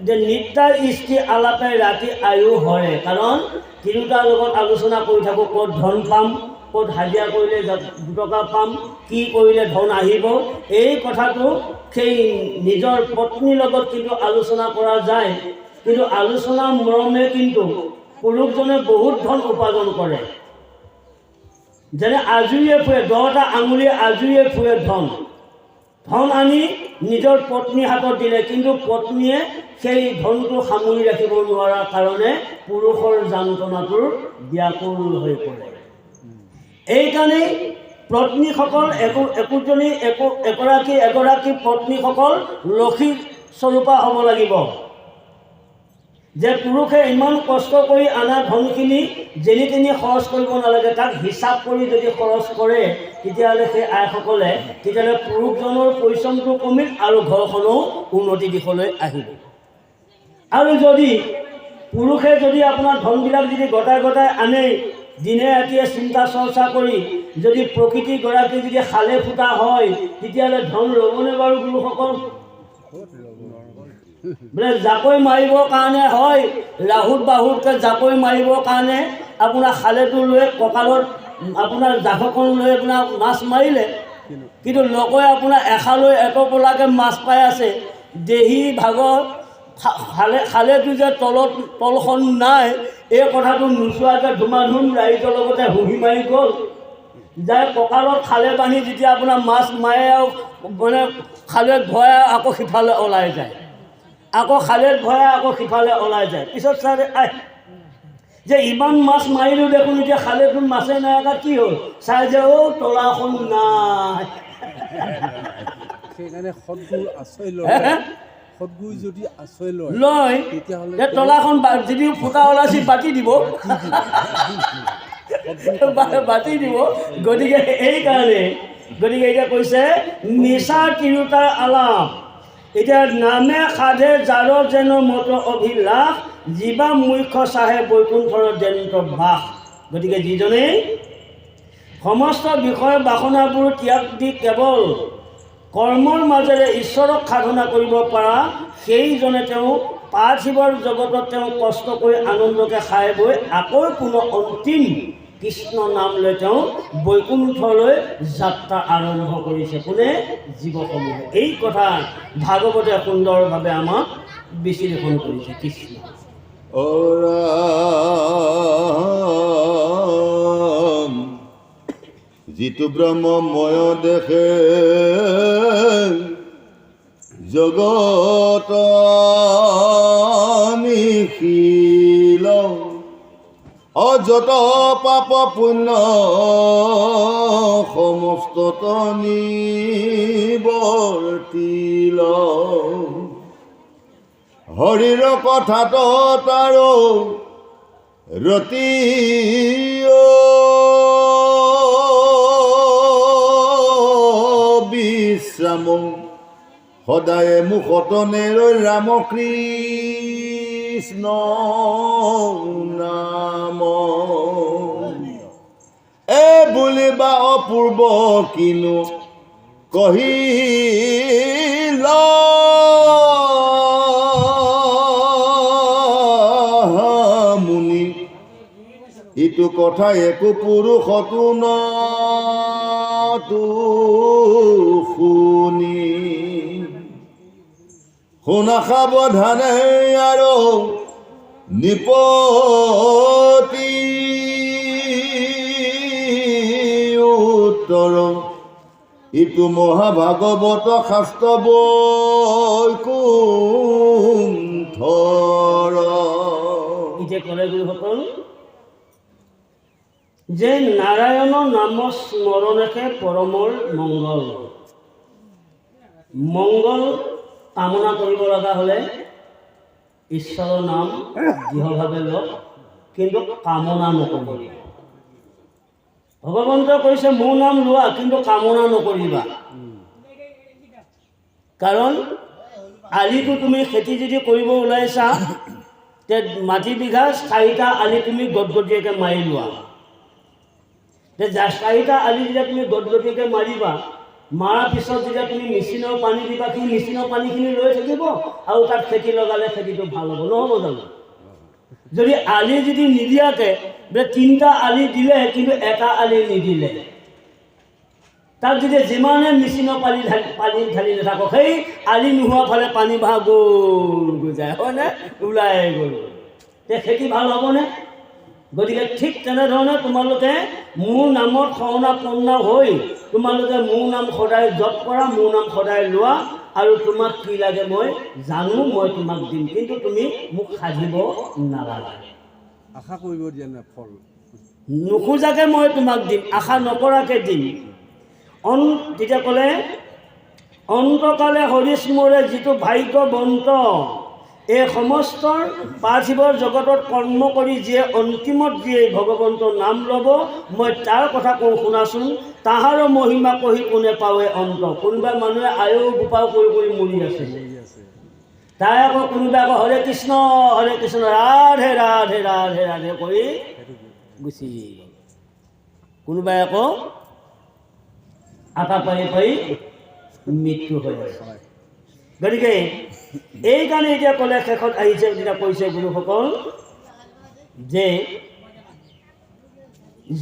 যে নিদ্ৰা ইষ্টি আলাপে ৰাতি আয়ু হৰে। কাৰণ তিনিটাৰ লগত আলোচনা কৰি থাকোঁ, ক'ত ধন পাম, ক'ত হাজিৰা কৰিলে দুটকা পাম, কি কৰিলে ধন আহিব, এই কথাটো সেই নিজৰ পত্নীৰ লগত কিন্তু আলোচনা কৰা যায়। কিন্তু আলোচনা মৰমে কিন্তু পুৰুষজনে বহুত ধন উপাৰ্জন কৰে। যেনে আজুৰিয়ে ফুৰে, 10টা আঙুলি আজুৰিয়ে ফুৰে ধন আনি নিজৰ পত্নীৰ হাতত দিলে, কিন্তু পত্নীয়ে সেই ধনটো সামৰি ৰাখিব নোৱাৰাৰ কাৰণে পুৰুষৰ যন্ত্ৰণাটোৰ ব্যাকুল হৈ পৰে। এইকাৰণেই পত্নীসকল এগৰাকী পত্নীসকল লক্ষী স্বৰূপা হ'ব লাগিব। যে পুৰুষে ইমান কষ্ট কৰি অনা ধনখিনি যেনি তেনি খৰচ কৰিব নালাগে, তাক হিচাপ কৰি যদি খৰচ কৰে তেতিয়াহ'লে সেই আইসকলে তেতিয়াহ'লে পুৰুষজনৰ পৰিশ্ৰমটো কমিল আৰু ঘৰখনো উন্নতি দিশলৈ আহিব। আৰু যদি পুৰুষে যদি আপোনাৰ ধনবিলাক যদি গতাই আনে, দিনে ৰাতিয়ে চিন্তা চৰ্চা কৰি যদি প্ৰকৃতিগৰাকী যদি খালে ফুটা হয়, তেতিয়াহ'লে ধন ৰ'বনে বাৰু গুৰুসকল? বোলে জাকৈ মাৰিবৰ কাৰণে হয়, ৰাহুত বাহুতকৈ জাকৈ মাৰিবৰ কাৰণে আপোনাৰ খালেটো লৈ কঁকালত আপোনাৰ জাকৈখন লৈ আপোনাৰ মাছ মাৰিলে, কিন্তু লগৈ আপোনাৰ এখালৈ এটপলাকৈ মাছ পাই আছে। দেহী ভাগৰ খালেটো যে তলখন নাই, এই কথাটো নোচোৱাকৈ ধুমাধুম ৰাইজৰ লগতে হুহি মাৰি গ'ল। যাই কঁকালত খালে বান্ধি যেতিয়া আপোনাৰ মাছ মাৰে আৰু মানে খালেত ভৰাই আকৌ সিফালে ওলাই যায়, আকৌ খালেত ভৰাই আকৌ সিফালে ওলাই যায়। পিছত চাই যে ইমান মাছ মাৰিলোঁ দেখোন, এতিয়া খালেতোন মাছে নাই, এটা কি হ'ল? চাই যে তলাখন নাই।
সেইকাৰণে সদগুৰু আশ্ৰয় লয়। সদগুৰু যদি আশ্ৰয় লয়
তেতিয়াহ'লে তলাখন যদিও ফুটা ওলাইছে বাতি দিব, বাতি দিব। গতিকে এইকাৰণে এতিয়া কৈছে মিছা তিৰোতাৰ আলাপ, এতিয়া নামে সাধে যাৰ যেন মত অভিলাষ, জীৱা মূৰ্খ চাহে বৈকুণ্ঠৰ জন্ত বাস। গতিকে যিজনেই সমস্ত বিষয় বাসনাবোৰ ত্যাগ দি কেৱল কৰ্মৰ মাজেৰে ঈশ্বৰক সাধনা কৰিব পৰা, সেইজনে তেওঁ পাৰ্থিৱৰ জগতত তেওঁ কষ্ট কৰি আনন্দকে খাই বৈ আকৌ পুনৰ অন্তিম কৃষ্ণ নাম লৈ তেওঁ বৈকুণ্ঠলৈ যাত্ৰা আৰম্ভ কৰিছে। কোনে? জীৱসমূহে। এই কথা ভাগৱতে সুন্দৰভাৱে আমাক বিশ্লেষণ কৰিছে। কৃষ্ণ
যিটো ব্ৰহ্মময় দেখে জগত নিখিল, অযত পাপ পুণ্য সমস্ত নিবৰ্তিল, হৰিৰ কথাত তাৰ ৰতি বিশ্ৰাম, সদায় মুখত নেৰৈ ৰাম কৃষ্ণ নাম। বুলিবা অপূৰ্ব কিনো কহিল, মুনি ইটো কথা একো পুৰুষতো নতো শুনি, শুনা সাৱধানে আৰু নিপতি উত্তৰ, ইটো মহাভাগৱত শাস্ত্ৰ বৈকুণ্ঠৰ।
এতিয়া ক'লে গুৰুসকল যে নাৰায়ণৰ নাম স্মৰণেহে পৰমৰ মংগল। মংগল কামনা কৰিব লগা হ'লে ঈশ্বৰৰ নাম দৃঢ়ভাৱে লওক, কিন্তু কামনা নকৰিব। ভগৱন্তই কৈছে মোৰ নাম লোৱা, কিন্তু কামনা নকৰিবা। কাৰণ আলিটো তুমি খেতি যদি কৰিব ওলাইছা, তে মাটি বিঘা 4টা আলি তুমি গটগটীয়াকৈ মাৰি লোৱা। তে 4টা আলি যেতিয়া তুমি গটগটীয়াকৈ মাৰিবা, মাৰাৰ পিছত যেতিয়া তুমি মেচিনৰ পানী দিবা, সেই মেচিনৰ পানীখিনি ৰৈ থাকিব আৰু তাত খেতি লগালে খেতিটো ভাল হ'ব, নহ'ব জানো? যদি আলি যদি নিদিয়াকৈ বোলে 3টা আলি দিলে কিন্তু এটা আলি নিদিলে, তাক যদি যিমানে মেচিনৰ পানী ঢালি নাথাকক সেই আলি নোহোৱা ফালে পানী বাহ গ'ল যায়, হয়নে? ওলাই গ'ল, তে খেতি ভাল হ'বনে? গতিকে ঠিক তেনেধৰণে তোমালোকে মোৰ নামত শৰণাপন্ন হৈ তোমালোকে মোৰ নাম সদায় জপ কৰা, মোৰ নাম সদায় লোৱা, আৰু তোমাক কি লাগে মই জানো, মই তোমাক দিম, কিন্তু তুমি মোক সাজিব নালাগে।
আশা কৰিব দিয়া নাই ফল,
নোখোজাকৈ মই তোমাক দিম, আশা নকৰাকৈ দিম। তেতিয়া ক'লে অন্তকালে হৰিস্মৰে যিটো ভাগ্যৱন্ত, এই সমস্ত পাৰ্থিৱৰ জগতত কৰ্ম কৰি যিয়ে অন্তিমত যিয়ে ভগৱন্তৰ নাম ল'ব, মই তাৰ কথা কওঁ শুনাচোন। তাহাৰো মহিমা কহি কোনে পাৱে অন্ত। কোনোবা মানুহে আয়ো গোপাও কৰি কৰি মৰি আছে, তাই আকৌ কোনোবাই আকৌ হৰে কৃষ্ণ ৰাধে ৰাধে ৰাধে ৰাধে কৰি গুচি গ'ল। কোনোবাই আকৌ আটা পাৰি পাৰি মৃত্যু হৈ আছে। গতিকে এইকাৰণে এতিয়া ক'লে, শেষত আহিছে যেতিয়া কৈছে গুৰুসকল যে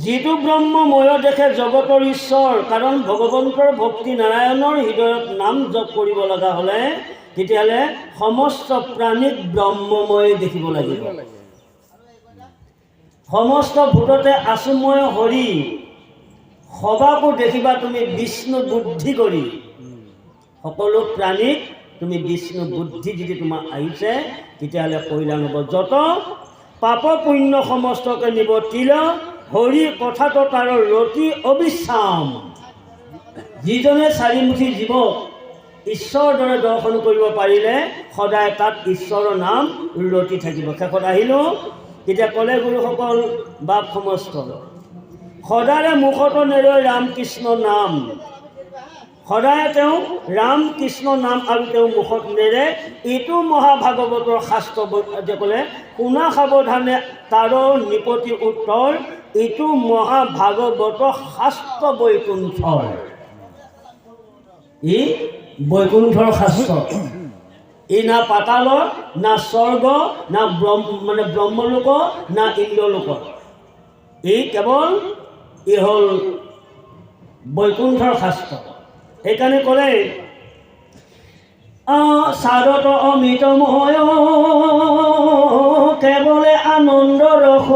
যিটো ব্ৰহ্মময় দেখে জগতৰ ঈশ্বৰ, কাৰণ ভগৱন্তৰ ভক্তি নাৰায়ণৰ হৃদয়ত নাম জপ কৰিব লগা হ'লে তেতিয়াহ'লে সমস্ত প্ৰাণীক ব্ৰহ্মময় দেখিব লাগিব। সমস্ত ভূততে আচুময় হৰি, সবাকো দেখিবা তুমি বিষ্ণু বুদ্ধি কৰি। সকলো প্ৰাণীক তুমি বিষ্ণু বুদ্ধি যদি তোমাৰ আহিছে তেতিয়াহ'লে কল্যাণ হ'ব। যত পাপ পুণ্য সমস্তকে নিব তিল, হৰি কথাটো তাৰ ৰতি অবিশ্ৰাম। যিজনে চাৰিমুখী জীৱক ঈশ্বৰৰ দৰে দৰ্শন কৰিব পাৰিলে সদায় তাত ঈশ্বৰৰ নাম ৰতি থাকিব। শেষত আহিলোঁ, তেতিয়া ক'লে গুৰুসকল বাপ সমস্ত সদায় মুখত নেৰৈ ৰাম কৃষ্ণ নাম, সদায় তেওঁ ৰাম কৃষ্ণ নাম আৰু তেওঁ মুখত নেৰে। এইটো মহাভাগৱতৰ শাস্ত্ৰ ক'লে শুনা সাৱধানে তাৰ নিপতি উত্তৰ, এইটো মহাভাগৱত শাস্ত্ৰ বৈকুণ্ঠৰ। ই বৈকুণ্ঠৰ শাস্ত্ৰ, ই না পাতালৰ, না স্বৰ্গ, না ব্ৰহ্মলোক, না ইন্দ্ৰলোক। ই কেৱল ই হ'ল বৈকুণ্ঠৰ শাস্ত্ৰ। সেইকাৰণে ক'লে সাৰত অমিতময় কেৱলে আনন্দ ৰস,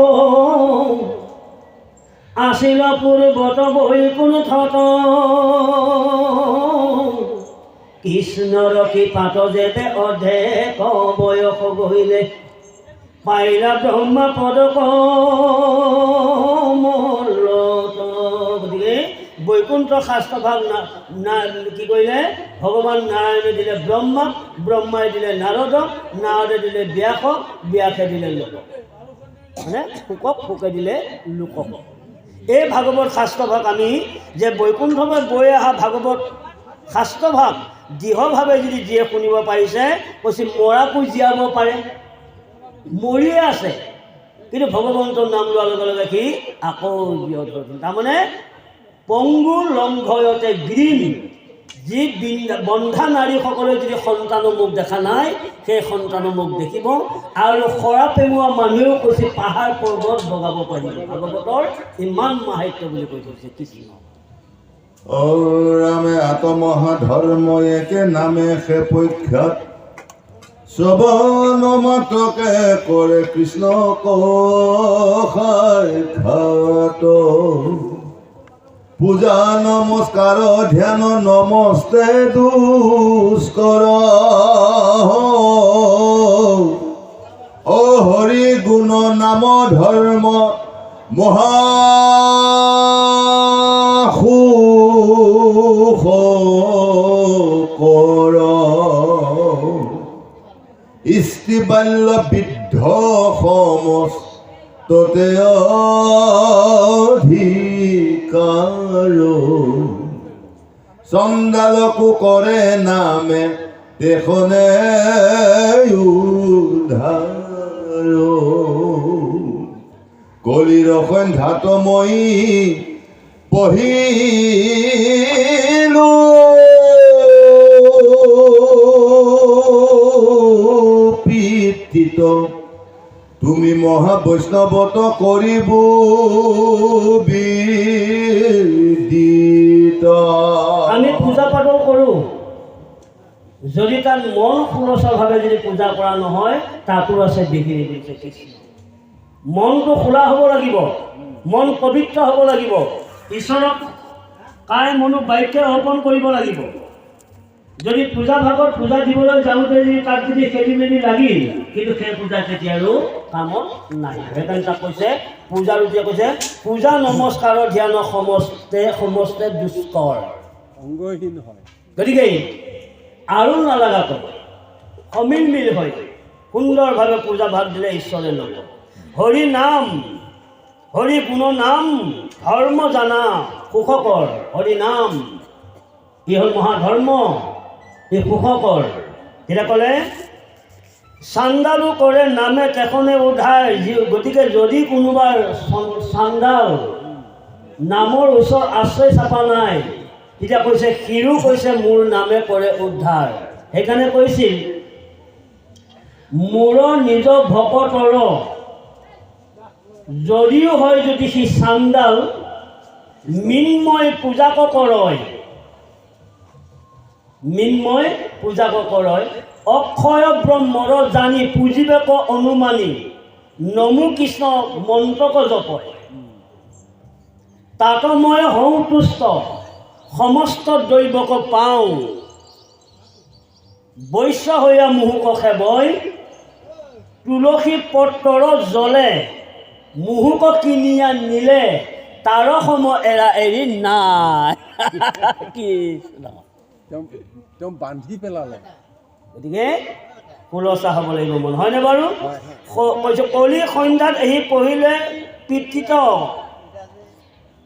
আছিল পূৰ্বত বৈকুণ্ঠত কৃষ্ণৰ কৃপাত যেতে অধেক বয়স গহিলে, পাইলা ব্ৰহ্মা পদক মলত। গতিকে বৈকুণ্ঠ শাস্ত্ৰ ভাগ কি কৰিলে ভগৱান নাৰায়ণে দিলে ব্ৰহ্মাক, ব্ৰহ্মাই দিলে নাৰদক, নাৰদে দিলে ব্যাসক, ব্যাসে দিলে লোকক, মানে শুকক, শুকে দিলে লোকক। এই ভাগৱত শাস্ত্ৰভাগ আমি যে বৈকুণ্ঠলৈ বৈ অহা ভাগৱত শাস্ত্ৰভাগ দৃঢ়ভাৱে যদি যিয়ে শুনিব পাৰিছে, কৈছে মৰাকো জীয়াব পাৰে, মৰিয়ে আছে কিন্তু ভগৱন্তৰ নাম লোৱাৰ লগে লগে সি আকৌ জীয় ধৰিছিল। তাৰমানে পংগু লংঘয়তে গ্ৰীণ, যি বন্ধা নাৰীসকলে যদি সন্তানৰ মুখ দেখা নাই সেই সন্তানৰ মুখ দেখিব, আৰু সৰা পেমোৱা মানুহেও কৈছে পাহাৰ পৰ্বত বগাব পাৰিব। ভাগৱতৰ ইমান মাহাত্য বুলি কৈ থৈছে কৃষ্ণ।
ৰামে আত্মহা ধৰ্ম একে নামে সে প্ৰখ্যাত, শ্ৰৱণ মাত্ৰকে কৰে কৃষ্ণ সাক্ষাৎ। পূজা নমস্কাৰ ধ্যান নমস্তে দুষ্কৰ, অ হৰি গুণ নাম ধৰ্ম মহাসুখ কৰ, ইষ্টি বাল্য বৃদ্ধ সমস্ততে অধিকাৰ, চণ্ডালকো কৰে নামে তেখনে উদ্ধাৰ, কলিৰ সন্ধ্যাতময়ী পঢ়িলো পিতৃত তুমি মহাবৈষ্ণৱত কৰিব বিদিত।
আমি পূজা পাতল কৰোঁ, যদি তাত মন খোলসভাৱে যদি পূজা কৰা নহয়, তাতো আছে বিঘিনি বুলিছে কৃষ্ণ। মনটো খোলা হ'ব লাগিব, মন পবিত্ৰ হ'ব লাগিব, ঈশ্বৰক কায় মনো বাক্যে অৰ্পণ কৰিব লাগিব। যদি পূজা ভাগত পূজা দিবলৈ যাওঁতে যদি তাত যদি খেলি মেলি লাগিল, কিন্তু সেই পূজা তেতিয়াৰো কামত নাই। সেইকাৰণে তাক কৈছে পূজা ৰুটিয়ে কৈছে পূজা নমস্কাৰৰ ধ্যান সমস্তে দুষ্কৰ,
অংগহীন হয়।
গতিকে আৰু নালাগাকৈ সমিল মিল হৈ সুন্দৰভাৱে পূজা ভাগ দিলে ঈশ্বৰে ল'ব। হৰি নাম, হৰি গুণ নাম, ধৰ্ম জানা সুখকৰ। হৰি নাম ই হ'ল মহাধৰ্ম, ই সুখকৰ। তেতিয়া ক'লে চাণ্ডালো কৰে নামে তেখনে উদ্ধাৰ। গতিকে যদি কোনোবা চাণ্ডাল নামৰ ওচৰত আশ্ৰয় চাপা নাই, তেতিয়া কৈছে সিৰো কৈছে মোৰ নামে কৰে উদ্ধাৰ। সেইকাৰণে কৈছিল মোৰ নিজ ভকতৰ যদিও হয় যদি সি চাণ্ডাল মিন্ময় পূজাক কৰয়, মিন্ময় পূজাক কৰয়। অক্ষয় ব্ৰহ্মৰ জানি পুজিবেক অনুমানী, নমো কৃষ্ণ মন্ত্ৰক জপয়। তাত মই হওঁ তুষ্ট সমস্ত দৈৱক পাওঁ, বৈশ্য হৈয়া মুহুক সেৱয়। তুলসী পত্ৰৰ জলে মুহুক কিনিয়া নিলে, তাৰ সম এৰা এৰি নাই।
তেওঁ বান্ধি পেলালে।
গতিকে কুলচা হ'ব লাগিব মন, হয়নে বাৰু? কৈছোঁ কলি সন্ধ্যাত আহি পঢ়িলে পিতৃত,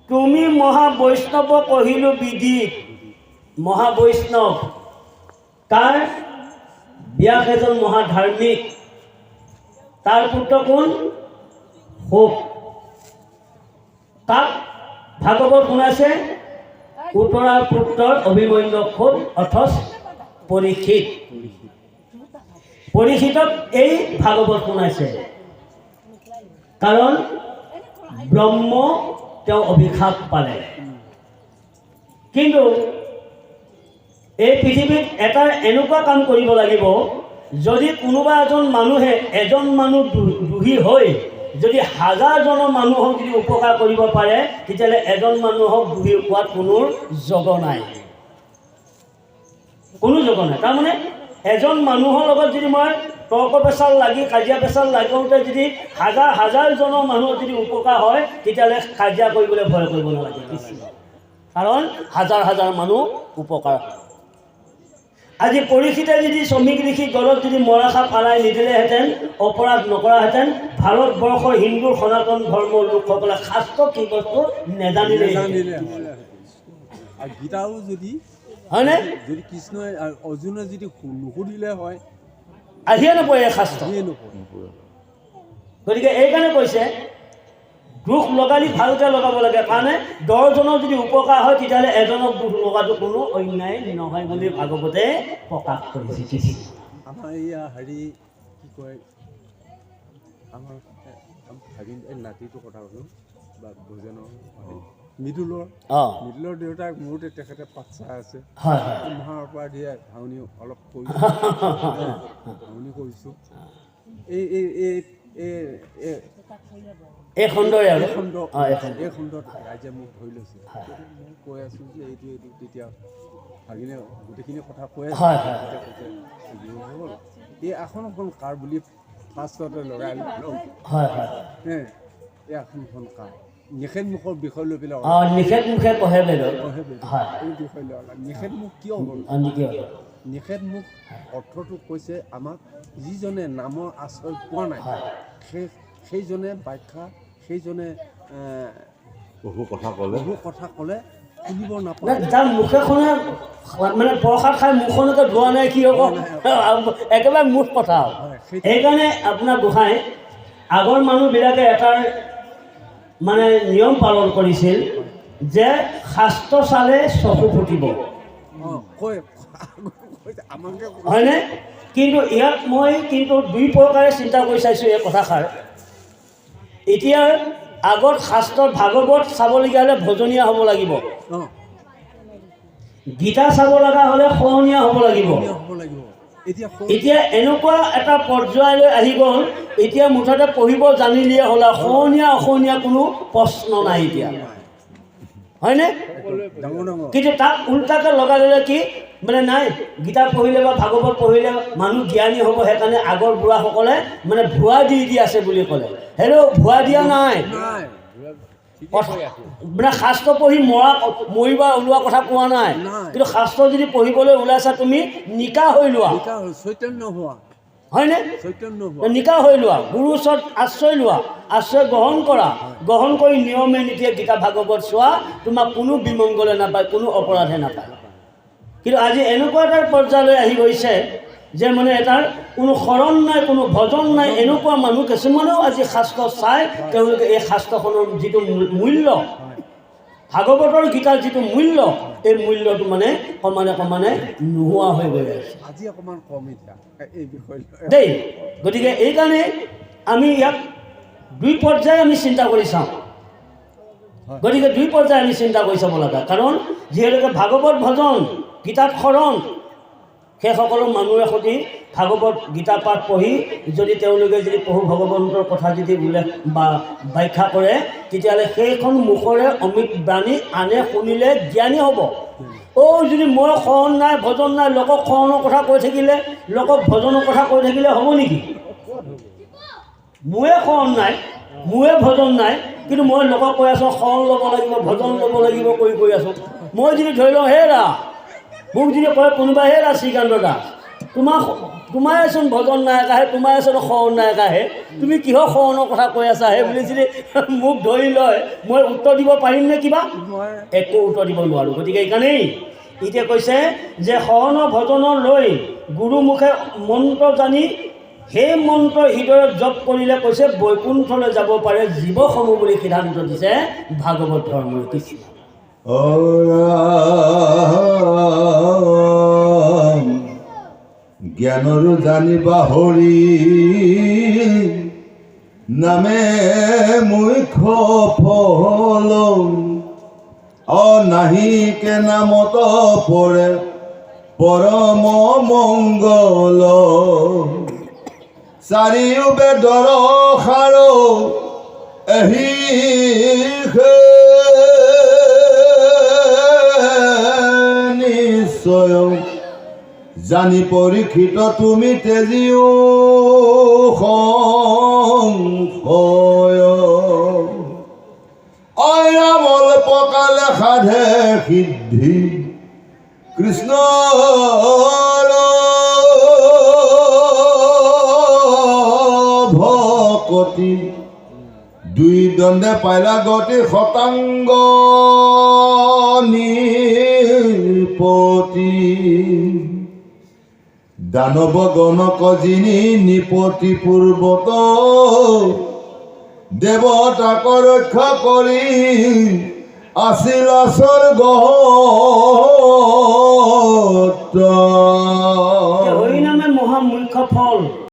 তুমি মহাবৈষ্ণৱ কহিলোঁ বিদিত। মহাবৈষ্ণৱ তাৰ ব্যাস এজন মহাধাৰ্মিক, তাৰ পুত্ৰ কোন? শুক। তাক ভাগৱত শুনাইছে উত্তৰাৰ পুত্ৰৰ অভিমন্যু শুক অথচ পৰীক্ষিত। পৰীক্ষিতক এই ভাগৱত শুনাইছে, কাৰণ ব্ৰহ্ম তেওঁ অভিশাপ পালে। কিন্তু এই পৃথিৱীত এটা এনেকুৱা কাম কৰিব লাগিব, যদি কোনোবা এজন মানুহ দুখী হৈ যদি হাজাৰজনৰ মানুহক যদি উপকাৰ কৰিব পাৰে, তেতিয়াহ'লে এজন মানুহক দুখী হোৱাত কোনো যোগ নাই, কোনো যোগ নাই। তাৰমানে এজন মানুহৰ লগত যদি মই তৰ্ক পেচাল লাগি কাজিয়া পেচাল লাগোঁতে যদি হাজাৰজনৰ মানুহৰ যদি উপকাৰ হয়, তেতিয়াহ'লে কাজিয়া কৰিবলৈ ভয় কৰিব নালাগে, কাৰণ হাজাৰ মানুহ উপকাৰ হয়। আজি পৰীক্ষিতে যদি শ্ৰমিক ঋষি গলত যদি মৰাশাপ আলাই নিদিলেহেঁতেন, অপৰাধ নকৰাহেঁতেন, ভাৰতবৰ্ষৰ হিন্দু সনাতন ধৰ্মৰ লোকসকলে শাস্ত্ৰ কি বস্তু নেজানিলে।
আৰু গীতাও যদি
হয়নে,
যদি কৃষ্ণই অৰ্জুনে যদি নুসুধিলে হয়,
আহিয়ে নপৰে এই শাস্ত্ৰ। গতিকে এইকাৰণে কৈছে দুখ লগালি ভালকৈ লগাব লাগে, কাৰণে 10জনৰ যদি উপকাৰ হয়, তেতিয়াহ'লে এজনক দুখ লগাটো কোনো অন্যায় নহয় বুলি ভাগৱতে প্ৰকাশ কৰিছে।
আমাৰ এয়া হেৰি কি কয়, আমাৰ ভাগিন এই নাতিটোৰ কথা ক'লোঁ বা ভোজনৰ মৃদুলৰ দেউতাক মোৰতে তেখেতে পাঠ চাই আছে। মহাৰ পৰা দিয়ে ভাওনী অলপ কৰিছোঁ, ভাওনী কৰিছোঁ। এই খণ্ডত ৰাইজে মোক ধৰি লৈছে। মই কৈ আছোঁ যে এইটো তেতিয়া ভাগিনে গোটেইখিনি কথা কৈ আছে। হ'ল এই আসনখন কাৰ বুলি ফাৰ্ষ্টতে লগাই লওঁ, এই আসনখন কাৰ নিষেধমুখৰ বিষয় লৈ পেলাই
নিষেধমুখে কহে
এই বিষয় লৈ নিষেধমুখ কিয় হ'ল? নিষেধমুখ অৰ্থটো কৈছে আমাক যিজনে নামৰ আশ্ৰয় পোৱা নাই, সেইজনে ব্যাখ্যা, সেইজনে
বহু কথা ক'লে শুনিব নাপায়।
যাৰ মুখেখনে মানে প্ৰসাদ খাই মুখখনকে ধোৱা নাই, কি হ'ব? একেবাৰে মুখ কথা। সেইকাৰণে আপোনাৰ গোসাঁই আগৰ মানুহবিলাকে এটা মানে নিয়ম পালন কৰিছিল যে শাস্ত্ৰ চালে চকু ফুটিব, হয়নে? কিন্তু ইয়াত মই কিন্তু দুই প্ৰকাৰে চিন্তা কৰি চাইছোঁ এই কথাষাৰ। এতিয়া আগত শাস্ত্ৰত ভাগৱত চাবলগীয়া হ'লে ভজনীয়া হ'ব লাগিব, গীতা চাব লগা হ'লে সহনীয়া হ'ব লাগিব। এতিয়া এনেকুৱা এটা পৰ্যায়লৈ আহি গ'ল, এতিয়া মুঠতে পঢ়িব জানিলেই হ'ল, সহনীয়া অসহনীয়া কোনো প্ৰশ্ন নাই এতিয়া, হয়নে? কিন্তু তাক উল্টাকৈ লগাই ল'লে কি মানে নাই, গীতা পঢ়িলে বা ভাগৱত পঢ়িলে মানুহ জ্ঞানী হ'ব, সেইকাৰণে আগৰ বুঢ়াসকলে মানে ভুৱা দি আছে বুলি ক'লে। হেল্ল', ভুৱা দিয়া নাই, মানে শাস্ত্ৰ পঢ়ি মৰিবা ওলোৱা কথা কোৱা নাই, কিন্তু শাস্ত্ৰ যদি পঢ়িবলৈ ওলাইছা তুমি নিকা হৈ লোৱা, হয়নে? নিকা হৈ লোৱা, গুৰুৰ ওচৰত আশ্ৰয় লোৱা, আশ্ৰয় গ্ৰহণ কৰা, গ্ৰহণ কৰি নিয়মে নীতিয়ে গীতা ভাগৱত চোৱা, তোমাক কোনো বিমংগলে নাপায়, কোনো অপৰাধে নাপায়। কিন্তু আজি এনেকুৱা এটা পৰ্যায়লৈ আহি গৈছে যে মানে এটাৰ কোনো শৰণ নাই, কোনো ভজন নাই, এনেকুৱা মানুহ কিছুমানেও আজি শাস্ত্ৰ চাই তেওঁলোকে এই শাস্ত্ৰখনৰ যিটো মূল্য, ভাগৱতৰ গীতাৰ যিটো মূল্য, এই মূল্যটো মানে ক্ৰমান্বয়ে নোহোৱা হৈ গৈ আছে দেই। গতিকে এইকাৰণে আমি ইয়াক দুই পৰ্যায়ে আমি চিন্তা কৰি চাওঁ। গতিকে দুই পৰ্যায়ে আমি চিন্তা কৰি চাব লগা, কাৰণ যিহেতুকে ভাগৱত ভজন, গীতাত শৰণ, সেইসকলো মানুহে সৈতে ভাগৱত গীতা পাঠ পঢ়ি যদি তেওঁলোকে যদি প্ৰভু ভগৱন্তৰ কথা যদি উল্লেখ বা ব্যাখ্যা কৰে, তেতিয়াহ'লে সেইখন মুখৰে অমৃত বাণী আনে শুনিলে জ্ঞানী হ'ব। যদি মই শৰণ নাই, ভজন নাই, লোকক শৰণৰ কথা কৈ থাকিলে, লোকক ভজনৰ কথা কৈ থাকিলে হ'ব নেকি? মোৰে শৰণ নাই, মোৰে ভজন নাই, কিন্তু মই লোকক কৈ আছোঁ শৰণ ল'ব লাগিব, ভজন ল'ব লাগিব কৰি আছোঁ। মই যদি ধৰি লওঁ, হেৰা মোক যদি কয় কোনোবাই, হেৰা শ্ৰীকান্ত দাস, তোমাৰেচোন ভজন নায়কাহে, তোমাৰেচোন শৰণ নায়কাহে, তুমি কিহৰ শৰণৰ কথা কৈ আছাহে বুলি যদি মোক ধৰি লয়, মই উত্তৰ দিব পাৰিম নে? কিবা একো উত্তৰ দিব নোৱাৰোঁ। গতিকে এইকাৰণেই এতিয়া কৈছে যে শৰণৰ ভজনৰ লৈ গুৰুমুখে মন্ত্ৰ জানি সেই মন্ত্ৰ হৃদয়ত জপ কৰিলে কৈছে বৈকুণ্ঠলৈ যাব পাৰে জীৱসমূহ বুলি সিদ্ধান্ত দিছে ভাগৱত ধৰ্মৰ কৃষ্ণ।
জ্ঞানৰো জানিবা হৰি নামে মুখ্য ফল, নাহিকে নামত পৰে পৰম মংগল, চাৰিও বেদৰ সাৰ এহি নিশ্চয়, জানি পৰীক্ষিত তুমি তেজিও সংশয়, অয়ামল পকালে সাধে সিদ্ধি কৃষ্ণ ভকতি, দুই দণ্ডে পাইলা গতি শতাংগ নিপতি, দানৱ গণক যিনি নিপতি পূৰ্বত, দেৱতাক ৰক্ষা কৰি আছিল স্বৰ্গত।
হৰি নামে মহা মুখ্য ফল।